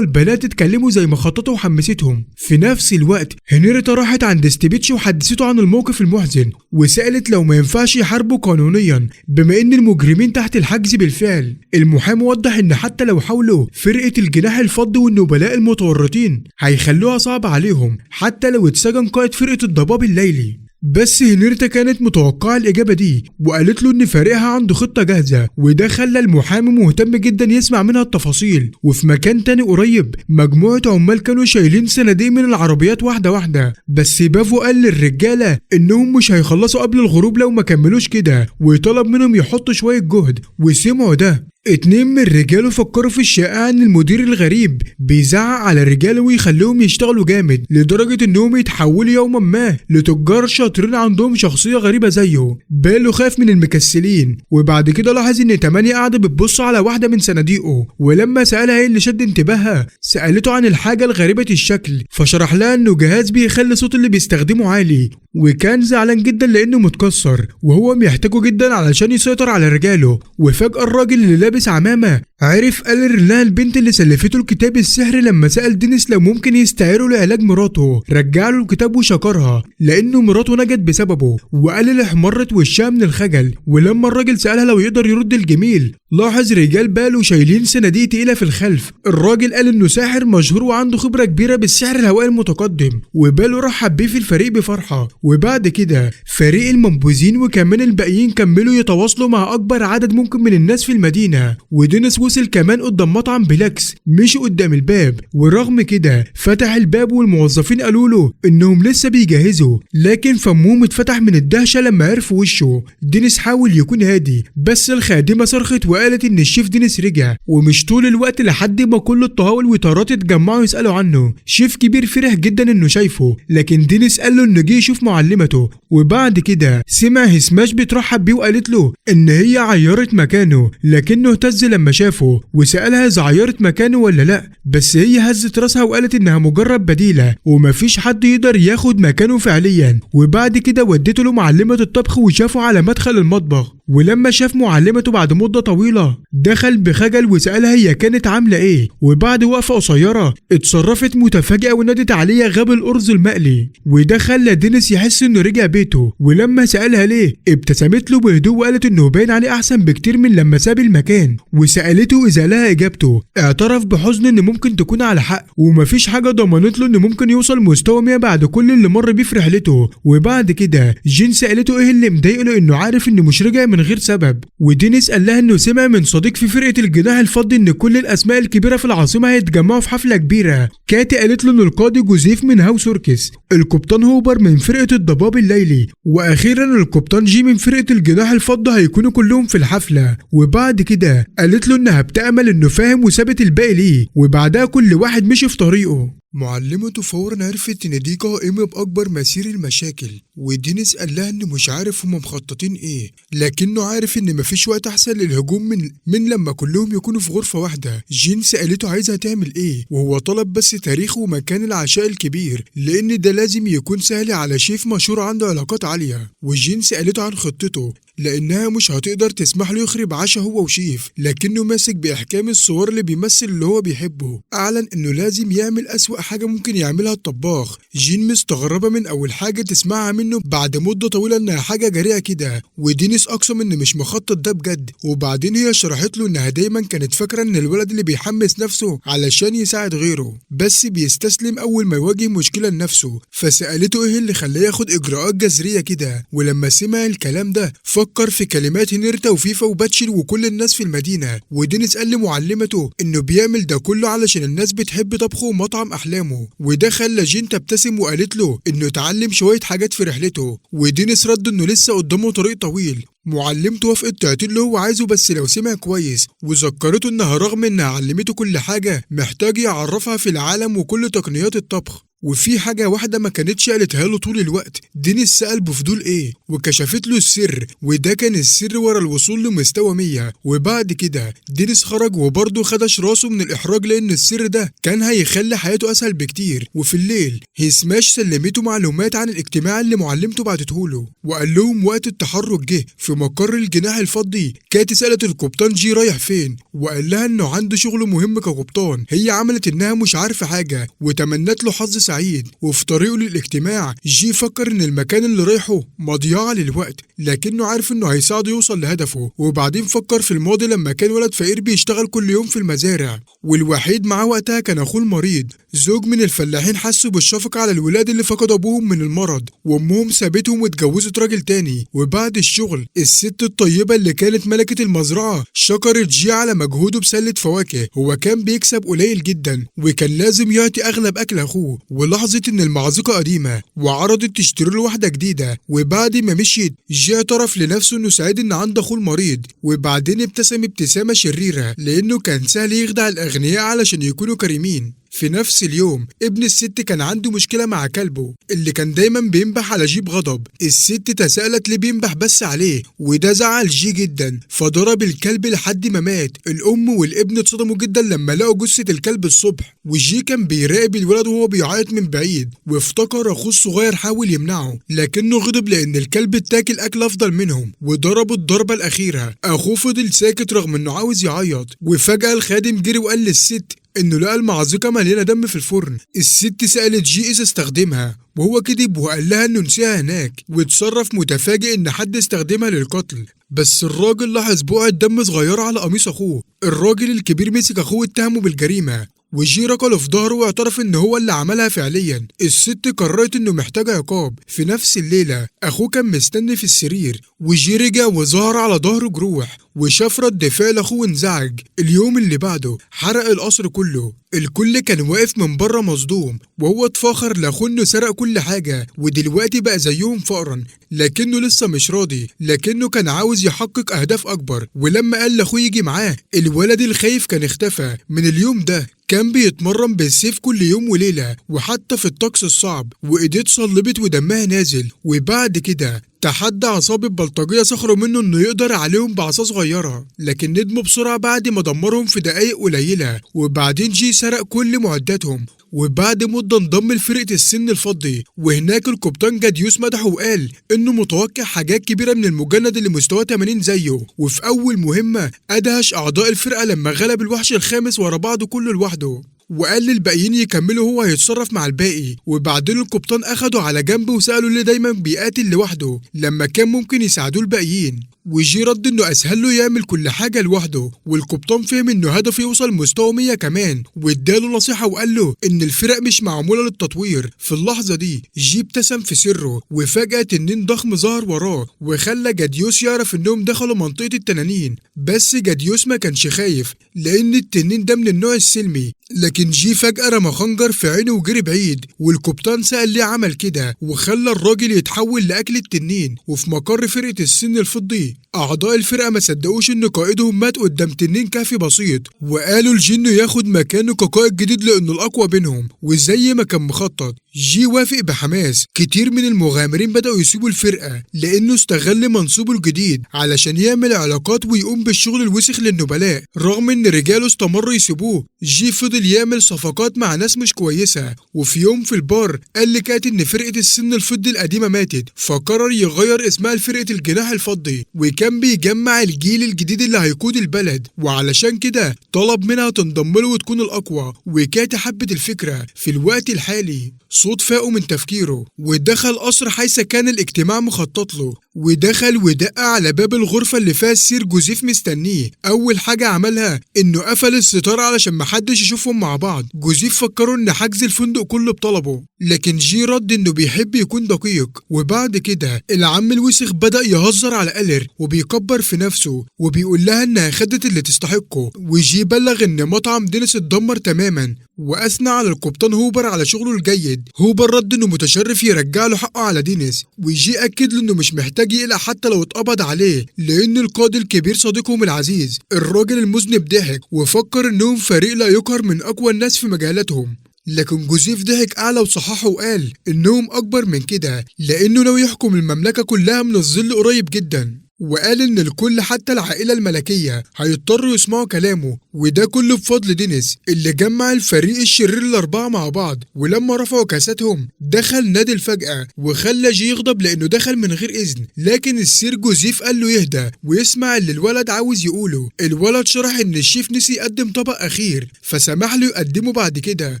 البنات اتكلموا زي ما خططوا وحمستهم. في نفس الوقت هنريتا راحت عند ستيبيتش وحدثته عن الموقف المحزن، وسألت لو ما ينفعش يحاربوا قانونيا بما ان المجرمين تحت الحجز بالفعل. المحامي وضح ان حتى لو حاولوا فرقة الجناح الفضي والنبلاء المتورطين هيخلوها صعب عليهم حتى لو اتسجن قائد فرقة الضباب الليلي. بس هنرتا كانت متوقعة الإجابة دي وقالت له إن فريقها عنده خطة جاهزة، وده خلى المحامي مهتم جدا يسمع منها التفاصيل. وفي مكان تاني قريب مجموعة عمال كانوا شايلين صناديق من العربيات واحدة واحدة، بس بافو قال للرجالة إنهم مش هيخلصوا قبل الغروب لو ما كملوش كده، وطلب منهم يحطوا شوية جهد. وسمعوا ده 2 من رجاله فكروا في الشائعة ان المدير الغريب بيزعق على الرجاله ويخليهم يشتغلوا جامد لدرجة انهم يتحولوا يوما ما لتجار شاطرين عندهم شخصية غريبة زيه. باله خاف من المكسلين، وبعد كده لاحظ ان 8 قاعدة بتبص على واحدة من صناديقه، ولما سألها ايه اللي شد انتباهها سألته عن الحاجة الغريبة الشكل، فشرح لها انه جهاز بيخلي صوت اللي بيستخدمه عالي، وكان زعلان جدا لانه متكسر وهو محتاجه جدا علشان يسيطر على رجاله. وفجأة الراجل اللي لابس عمامة عرف قال لها البنت اللي سلفته الكتاب السحري لما سأل دينيس لو ممكن يستعيره لعلاج مراته، رجع له الكتاب وشكرها لانه مراته نجت بسببه، وقال اللي احمرت وشها من الخجل. ولما الراجل سألها لو يقدر يرد الجميل لاحظ رجال باله شايلين صناديق تقيلة في الخلف. الراجل قال انه ساحر مشهور وعنده خبرة كبيرة بالسحر الهوائي المتقدم، وباله رحب بيه في الفريق بفرحة. وبعد كده فريق المنبوذين وكمان الباقيين كملوا يتواصلوا مع اكبر عدد ممكن من الناس في المدينة. ودينيس وصل كمان قدام مطعم بلاكس، مشي قدام الباب، ورغم كده فتح الباب والموظفين قالوا له انهم لسه بيجهزوا، لكن فمهم اتفتح من الدهشة لما عرفوا وشه. دينيس حاول يكون هادي بس الخادمة صرخت وقالت ان الشيف دينيس رجع، ومش طول الوقت لحد ما كل الطهاوي والويترات اتجمعوا يسألوا عنه. شيف كبير فرح جدا انه شايفه، لكن دينيس قال له انه جه يشوف معلمته. وبعد كده سمع هسماش بترحب بيه وقالت له ان هي عيرت مكانه، لكنه اهتز لما شافه وسألها اذا عيرت مكانه ولا لا، بس هي هزت راسها وقالت انها مجرد بديلة ومفيش حد يقدر ياخد مكانه فعليا. وبعد كده ودته له معلمة الطبخ وشافه على مدخل المطبخ، ولما شاف معلمته بعد مدة طويلة دخل بخجل وسألها هي كانت عاملة ايه، وبعد وقفة قصيرة اتصرفت متفاجئة ونادت عليه غاب الأرز المقلي، وده خلى دينيس يحس انه رجع بيته. ولما سألها ليه ابتسمت له بهدوء وقالت انه باين عليه احسن بكتير من لما ساب المكان، وسألته اذا لها اجابته. اعترف بحزن ان ممكن تكون على حق ومفيش حاجة ضمنت له انه ممكن يوصل مستوى 100 بعد كل اللي مر بيه في رحلته. وبعد كده جين سألته ايه اللي مضايقه له انه عارف انه مش رجع من غير سبب، ودينيس قال لها انه سمع من صديق في فرقة الجناح الفضي ان كل الاسماء الكبيرة في العاصمة هيتجمعوا في حفلة كبيرة. كاتي قالت له ان القاضي جوزيف من هاوس اوركس، القبطان هوبر من فرقة الضباب الليلي، واخيرا القبطان جي من فرقة الجناح الفضي هيكونوا كلهم في الحفلة. وبعد كده قالت له انها بتأمل انه فاهم وسابت الباقي ليه، وبعدها كل واحد مشي في طريقه. معلمته فورا عرفت ان دي قائمة بأكبر مسير المشاكل، ودينيس قال لها انه مش عارف هما مخططين ايه، لكنه عارف ان مفيش وقت احسن للهجوم من لما كلهم يكونوا في غرفة واحدة. جين سألته عايزها تعمل ايه، وهو طلب بس تاريخه ومكان العشاء الكبير لان ده لازم يكون سهل على شيف مشهور عنده علاقات عالية. وجين سألته عن خطته لانها مش هتقدر تسمح له يخرب عشاء هو وشيف، لكنه ماسك باحكام الصور اللي بيمثل اللي هو بيحبه. اعلن انه لازم يعمل اسوأ حاجة ممكن يعملها الطباخ. جين مستغربة من اول حاجة تسمعها منه بعد مدة طويلة انها حاجة جريئة كده، ودينيس اقسم ان مش مخطط ده بجد. وبعدين هي شرحت له انها دايما كانت فاكرة ان الولد اللي بيحمس نفسه علشان يساعد غيره بس بيستسلم اول ما يواجه مشكلة لنفسه، فسألته ايه اللي خلاه ياخد اجراءات جذرية كده. ولما سمع الكلام ده فكر في كلمات هنرتا وفيفا وباتشل وكل الناس في المدينة. ودينيس قال لمعلمته انه بيعمل ده كله علشان الناس بتحب طبخه ومطعم احلامه، وده خلى جين تبتسم وقالت له انه اتعلم شوية حاجات في رحلته. ودينيس رد انه لسه قدامه طريق طويل. معلمته وافقت تعطيه اللي هو عايزه بس لو سمع كويس، وذكرته انها رغم انها علمته كل حاجة محتاج يعرفها في العالم وكل تقنيات الطبخ. وفي حاجة واحدة ما كانتش قالتها له طول الوقت. دينيس سأل بفضول ايه وكشفت له السر، وده كان السر ورا الوصول لمستوى 100. وبعد كده دينيس خرج وبرضه خدش راسه من الإحراج لأن السر ده كان هيخلي حياته أسهل بكتير. وفي الليل هيسماش سلمته معلومات عن الاجتماع اللي معلمته بعتته له، وقال لهم وقت التحرك جه. في مقر الجناح الفضي كاتي سألت القبطان جي رايح فين، وقال لها انه عنده شغل مهم كقبطان. هي عملت انها مش عارفة حاجة وتمنت له حظ سعيد سعيد، وفي طريقه للاجتماع جي فكر ان المكان اللي رايحه مضيعة للوقت، لكنه عارف انه هيساعده يوصل لهدفه. وبعدين فكر في الماضي لما كان ولد فقير بيشتغل كل يوم في المزارع، والوحيد معاه وقتها كان اخوه المريض. زوج من الفلاحين حسوا بالشفقة على الولاد اللي فقدوا ابوهم من المرض، وامهم سابتهم واتجوزت راجل تاني. وبعد الشغل الست الطيبة اللي كانت ملكة المزرعة شكرت جي على مجهوده بسلة فواكه. هو كان بيكسب قليل جدا وكان لازم يعطي اغلب اكل اخوه، ولاحظت ان المعزقة قديمة وعرضت تشتري له واحدة جديدة. وبعد ما مشيت جي اعترف لنفسه انه سعيد ان عنده اخوه المريض، وبعدين ابتسم ابتسامة شريرة لانه كان سهل يخدع الاغنياء علشان يكونوا كريمين. في نفس اليوم ابن الست كان عنده مشكلة مع كلبه اللي كان دايما بينبح على جي بغضب. الست تساءلت ليه بينبح بس عليه، وده زعل جي جدا فضرب الكلب لحد ما مات. الام والابن اتصدموا جدا لما لقوا جثة الكلب الصبح، وجي كان بيراقب الولد وهو بيعيط من بعيد، وافتكر اخوه الصغير حاول يمنعه لكنه غضب لان الكلب اتاكل اكل افضل منهم وضربه الضربة الاخيرة. اخوه فضل ساكت رغم انه عاوز يعيط، وفجأة الخادم جري وقال للست انه لقى المعزقة مليانة دم في الفرن. الست سألت جي اذا استخدمها، وهو كذب وقال لها انه نسيها هناك، واتصرف متفاجئ ان حد استخدمها للقتل. بس الراجل لاحظ بقعة دم صغيرة على قميص اخوه. الراجل الكبير مسك اخوه واتهمه بالجريمة، وجي ركله في ظهره واعترف ان هو اللي عملها فعليا. الست قررت انه محتاج عقاب. في نفس الليلة اخوه كان مستني في السرير، وجي رجع وظهر على ظهره جروح، وشاف رد فعل اخوه وانزعج. اليوم اللي بعده حرق القصر كله. الكل كان واقف من بره مصدوم، وهو اتفاخر لاخوه انه سرق كل حاجة ودلوقتي بقى زيهم فقرا، لكنه لسه مش راضي، لكنه كان عاوز يحقق اهداف اكبر. ولما قال لاخوه يجي معاه، الولد الخايف كان اختفى. من اليوم ده كان بيتمرن بالسيف كل يوم وليلة، وحتى في الطقس الصعب وايديه اتصلبت ودمها نازل. وبعد كده تحدى عصابة بلطجية سخروا منه انه يقدر عليهم بعصا صغيرة، لكن ندموا بسرعة بعد ما دمرهم في دقايق قليلة. وبعدين جي سرق كل معداتهم، وبعد مدة انضم لفرقة السن الفضي، وهناك القبطان جاديوس مدحه وقال انه متوقع حاجات كبيرة من المجند اللي مستواه 80 زيه. وفي اول مهمة ادهش اعضاء الفرقة لما غلب الوحش الخامس ورا بعضه كله لوحده، وقال للباقيين يكملوا هو هيتصرف مع الباقي. وبعدين القبطان اخده على جنب وسأله ليه دايما بيقاتل لوحده لما كان ممكن يساعدوه الباقيين، وجي رد انه اسهل له يعمل كل حاجة لوحده. والقبطان فهم انه هدفه يوصل مستوى 100 كمان، واداله نصيحة وقال له ان الفرق مش معمولة للتطوير. في اللحظة دي جي ابتسم في سره، وفجأة تنين ضخم ظهر وراه وخلى جاديوس يعرف انهم دخلوا منطقة التنانين. بس جاديوس ما كانش خايف لان التنين ده من النوع السلمي، لكن جي فجأة رمى خنجر في عينه وجري بعيد. والقبطان سأل ليه عمل كده، وخلى الراجل يتحول لأكل التنين. وفي مقر فرقة السن الفضي أعضاء الفرقة ما صدقوش إن قائدهم مات قدام تنين كافي بسيط، وقالوا لجي إنه ياخد مكانه كقائد جديد لأنه الأقوى بينهم، وزي ما كان مخطط. جي وافق بحماس. كتير من المغامرين بدأوا يسيبوا الفرقة لأنه استغل منصبه الجديد علشان يعمل علاقات ويقوم بالشغل الوسخ للنبلاء. رغم إن رجاله استمروا يسيبوه، جي فضل يعمل صفقات مع ناس مش كويسة. وفي يوم في البار قال لكات إن فرقة السن الفضي القديمة ماتت، فقرر يغير اسمها لفرقة الجناح الفضي، وكان بيجمع الجيل الجديد اللي هيقود البلد. وعلشان كده طلب منها تنضم له وتكون الأقوى. وكات حبت الفكرة. في الوقت الحالي صوت فاقه من تفكيره، ودخل قصر حيث كان الاجتماع مخطط له. ودخل ودق على باب الغرفة اللي فيها السير جوزيف مستنيه. أول حاجة عملها إنه قفل الستار علشان محدش يشوفهم مع بعض. جوزيف فكروا إن حجز الفندق كله بطلبه، لكن جي رد إنه بيحب يكون دقيق. وبعد كده العم الوسخ بدأ يهزر على ألير وبيكبر في نفسه وبيقول لها إنها خدت اللي تستحقه. وجي بلغ إن مطعم دينيس اتدمر تماما، وأثنى على القبطان هوبر على شغله الجيد. هوبر رد إنه متشرف يرجع له حقه على دينيس، وجي أكد له إنه مش محتاج يقلق حتى لو اتقبض عليه لأن القائد الكبير صديقهم العزيز. الراجل المذنب ضحك وفكر إنهم فريق لا يقهر من أقوى الناس في مجالاتهم، لكن جوزيف ضحك أعلى وصححه وقال إنهم أكبر من كده لأنه ناوي يحكم المملكة كلها من الظل قريب جدا. وقال إن الكل حتى العائلة الملكية هيضطروا يسمعوا كلامه، وده كله بفضل دينيس اللي جمع الفريق الشرير الأربعة مع بعض. ولما رفعوا كاساتهم دخل نادل فجأة وخلى جي يغضب لأنه دخل من غير إذن، لكن السير جوزيف قال له يهدى ويسمع اللي الولد عاوز يقوله. الولد شرح إن الشيف نسي يقدم طبق أخير فسمح له يقدمه. بعد كده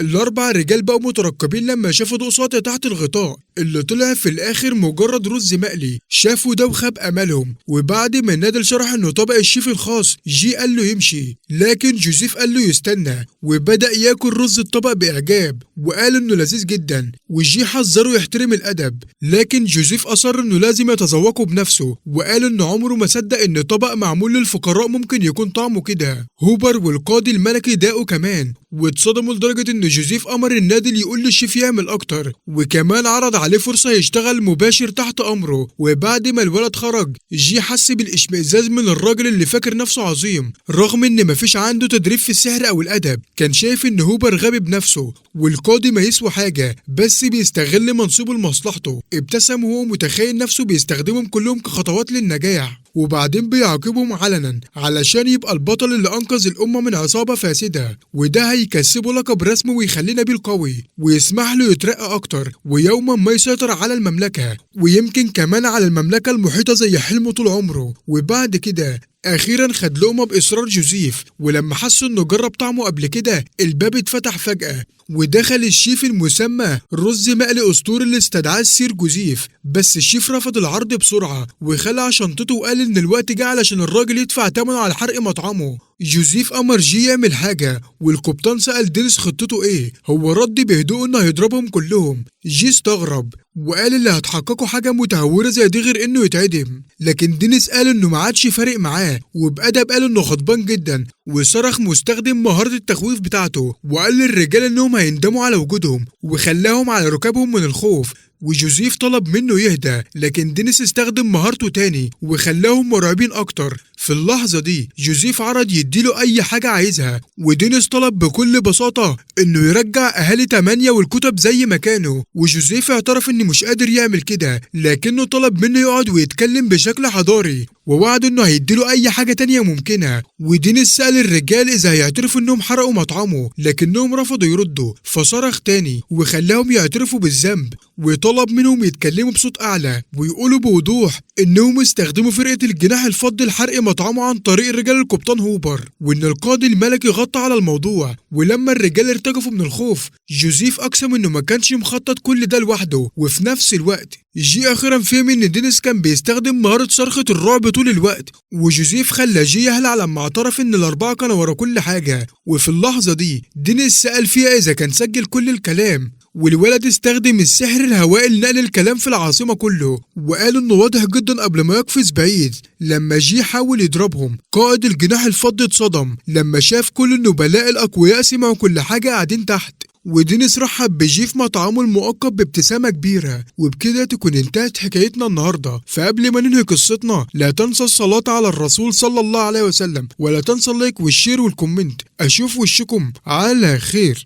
الأربع رجال بقوا مترقبين لما شافوا ضوء ساطع تحت الغطاء اللي طلع في الآخر مجرد رز مقلي. شافوا ده وخاب أملهم. وبعد ما نادل شرح إنه طبق الشيف الخاص، جي قال له يمشي، لكن جوزيف قال له يستنى وبدأ ياكل رز الطبق بإعجاب وقال إنه لذيذ جدا. وجي حذره يحترم الأدب، لكن جوزيف أصر إنه لازم يتذوقه بنفسه وقال إنه عمره ما صدق إن طبق معمول للفقراء ممكن يكون طعمه كده. هوبر والقاضي الملكي داقوا كمان واتصدموا لدرجة إن جوزيف أمر النادل يقول للشيف يعمل أكتر، وكمان عرض عليه فرصة يشتغل مباشر تحت أمره. وبعد ما الولد خرج، جي حس بالاشمئزاز من الراجل اللي فاكر نفسه عظيم رغم إن مفيش عنده تدريب في السحر أو الأدب. كان شايف إن هوبر غبي بنفسه والقاضي ما يسوى حاجة بس بيستغل منصبه لمصلحته. ابتسم وهو متخيل نفسه بيستخدمهم كلهم كخطوات للنجاح، وبعدين بيعاقبهم علنا علشان يبقى البطل اللي أنقذ الأمة من عصابة فاسدة. وده هيكسبه لقب رسمي ويخليه نبيل قوي ويسمح له يترقى أكتر ويوما ما يسيطر على المملكة ويمكن كمان على المملكة المحيطة زي حلمه طول عمره. وبعد كده أخيرا خد لقمة بإصرار جوزيف، ولما حسوا إنه جرب طعمه قبل كده الباب اتفتح فجأة ودخل الشيف المسمى رز مقلي أسطوري اللي استدعاه السير جوزيف. بس الشيف رفض العرض بسرعة وخلع شنطته وقال إن الوقت جه علشان الراجل يدفع ثمنه على حرق مطعمه. جوزيف أمر جي يعمل حاجة والقبطان سأل دينيس خطته إيه. هو رد بهدوء إنه هيضربهم كلهم. جي استغرب وقال اللي هتحققوا حاجة متهورة زي دي غير إنه يتعدم، لكن دينيس قال إنه ما عادش فارق معاه وبأدب قال إنه غضبان جدا وصرخ مستخدم مهارة التخويف بتاعته وقال للرجال إنهم هيندموا على وجودهم وخلاهم على ركابهم من الخوف. وجوزيف طلب منه يهدى لكن دينيس استخدم مهارته تاني وخلاهم مرعبين أكتر. في اللحظة دي جوزيف عرض يديله أي حاجة عايزها ودينيس طلب بكل بساطة إنه يرجع أهالي 8 والكتب زي ما كانوا. وجوزيف اعترف إنه مش قادر يعمل كده لكنه طلب منه يقعد ويتكلم بشكل حضاري ووعد إنه هيديله أي حاجة تانية ممكنة. ودينيس سأل الرجال إذا هيعترفوا إنهم حرقوا مطعمه لكنهم رفضوا يردوا، فصرخ تاني وخلاهم يعترفوا بالذنب وطلب منهم يتكلموا بصوت أعلى ويقولوا بوضوح إنهم استخدموا فرقة الجناح الفضي لحرق مطعمه عن طريق الرجال القبطان هوبر، وإن القاضي الملكي غطى على الموضوع. ولما الرجال ارتجفوا من الخوف جوزيف أقسم إنه ما كانش مخطط كل ده لوحده. وفي نفس الوقت جي أخيرا فهم إن دينيس كان بيستخدم مهارة صرخة الرعب طول الوقت، وجوزيف خلى جي يهلع لما اعترف إن الأربعة كانوا ورا كل حاجة. وفي اللحظة دي دينيس سأل فيها إذا كان سجل كل الكلام، والولد استخدم السحر الهوائي لنقل الكلام في العاصمة كله وقال إنه واضح جدا قبل ما يقفز بعيد. لما جي حاول يضربهم قائد الجناح الفضي اتصدم لما شاف كل النبلاء الأقوياء سمعوا كل حاجة قاعدين تحت. ودينيس رحب بجي في مطعمه المؤقت بابتسامة كبيرة. وبكده تكون انتهت حكايتنا النهاردة. فقبل ما ننهي قصتنا لا تنسى الصلاة على الرسول صلى الله عليه وسلم، ولا تنسى اللايك والشير والكومنت. أشوف وشكم على خير.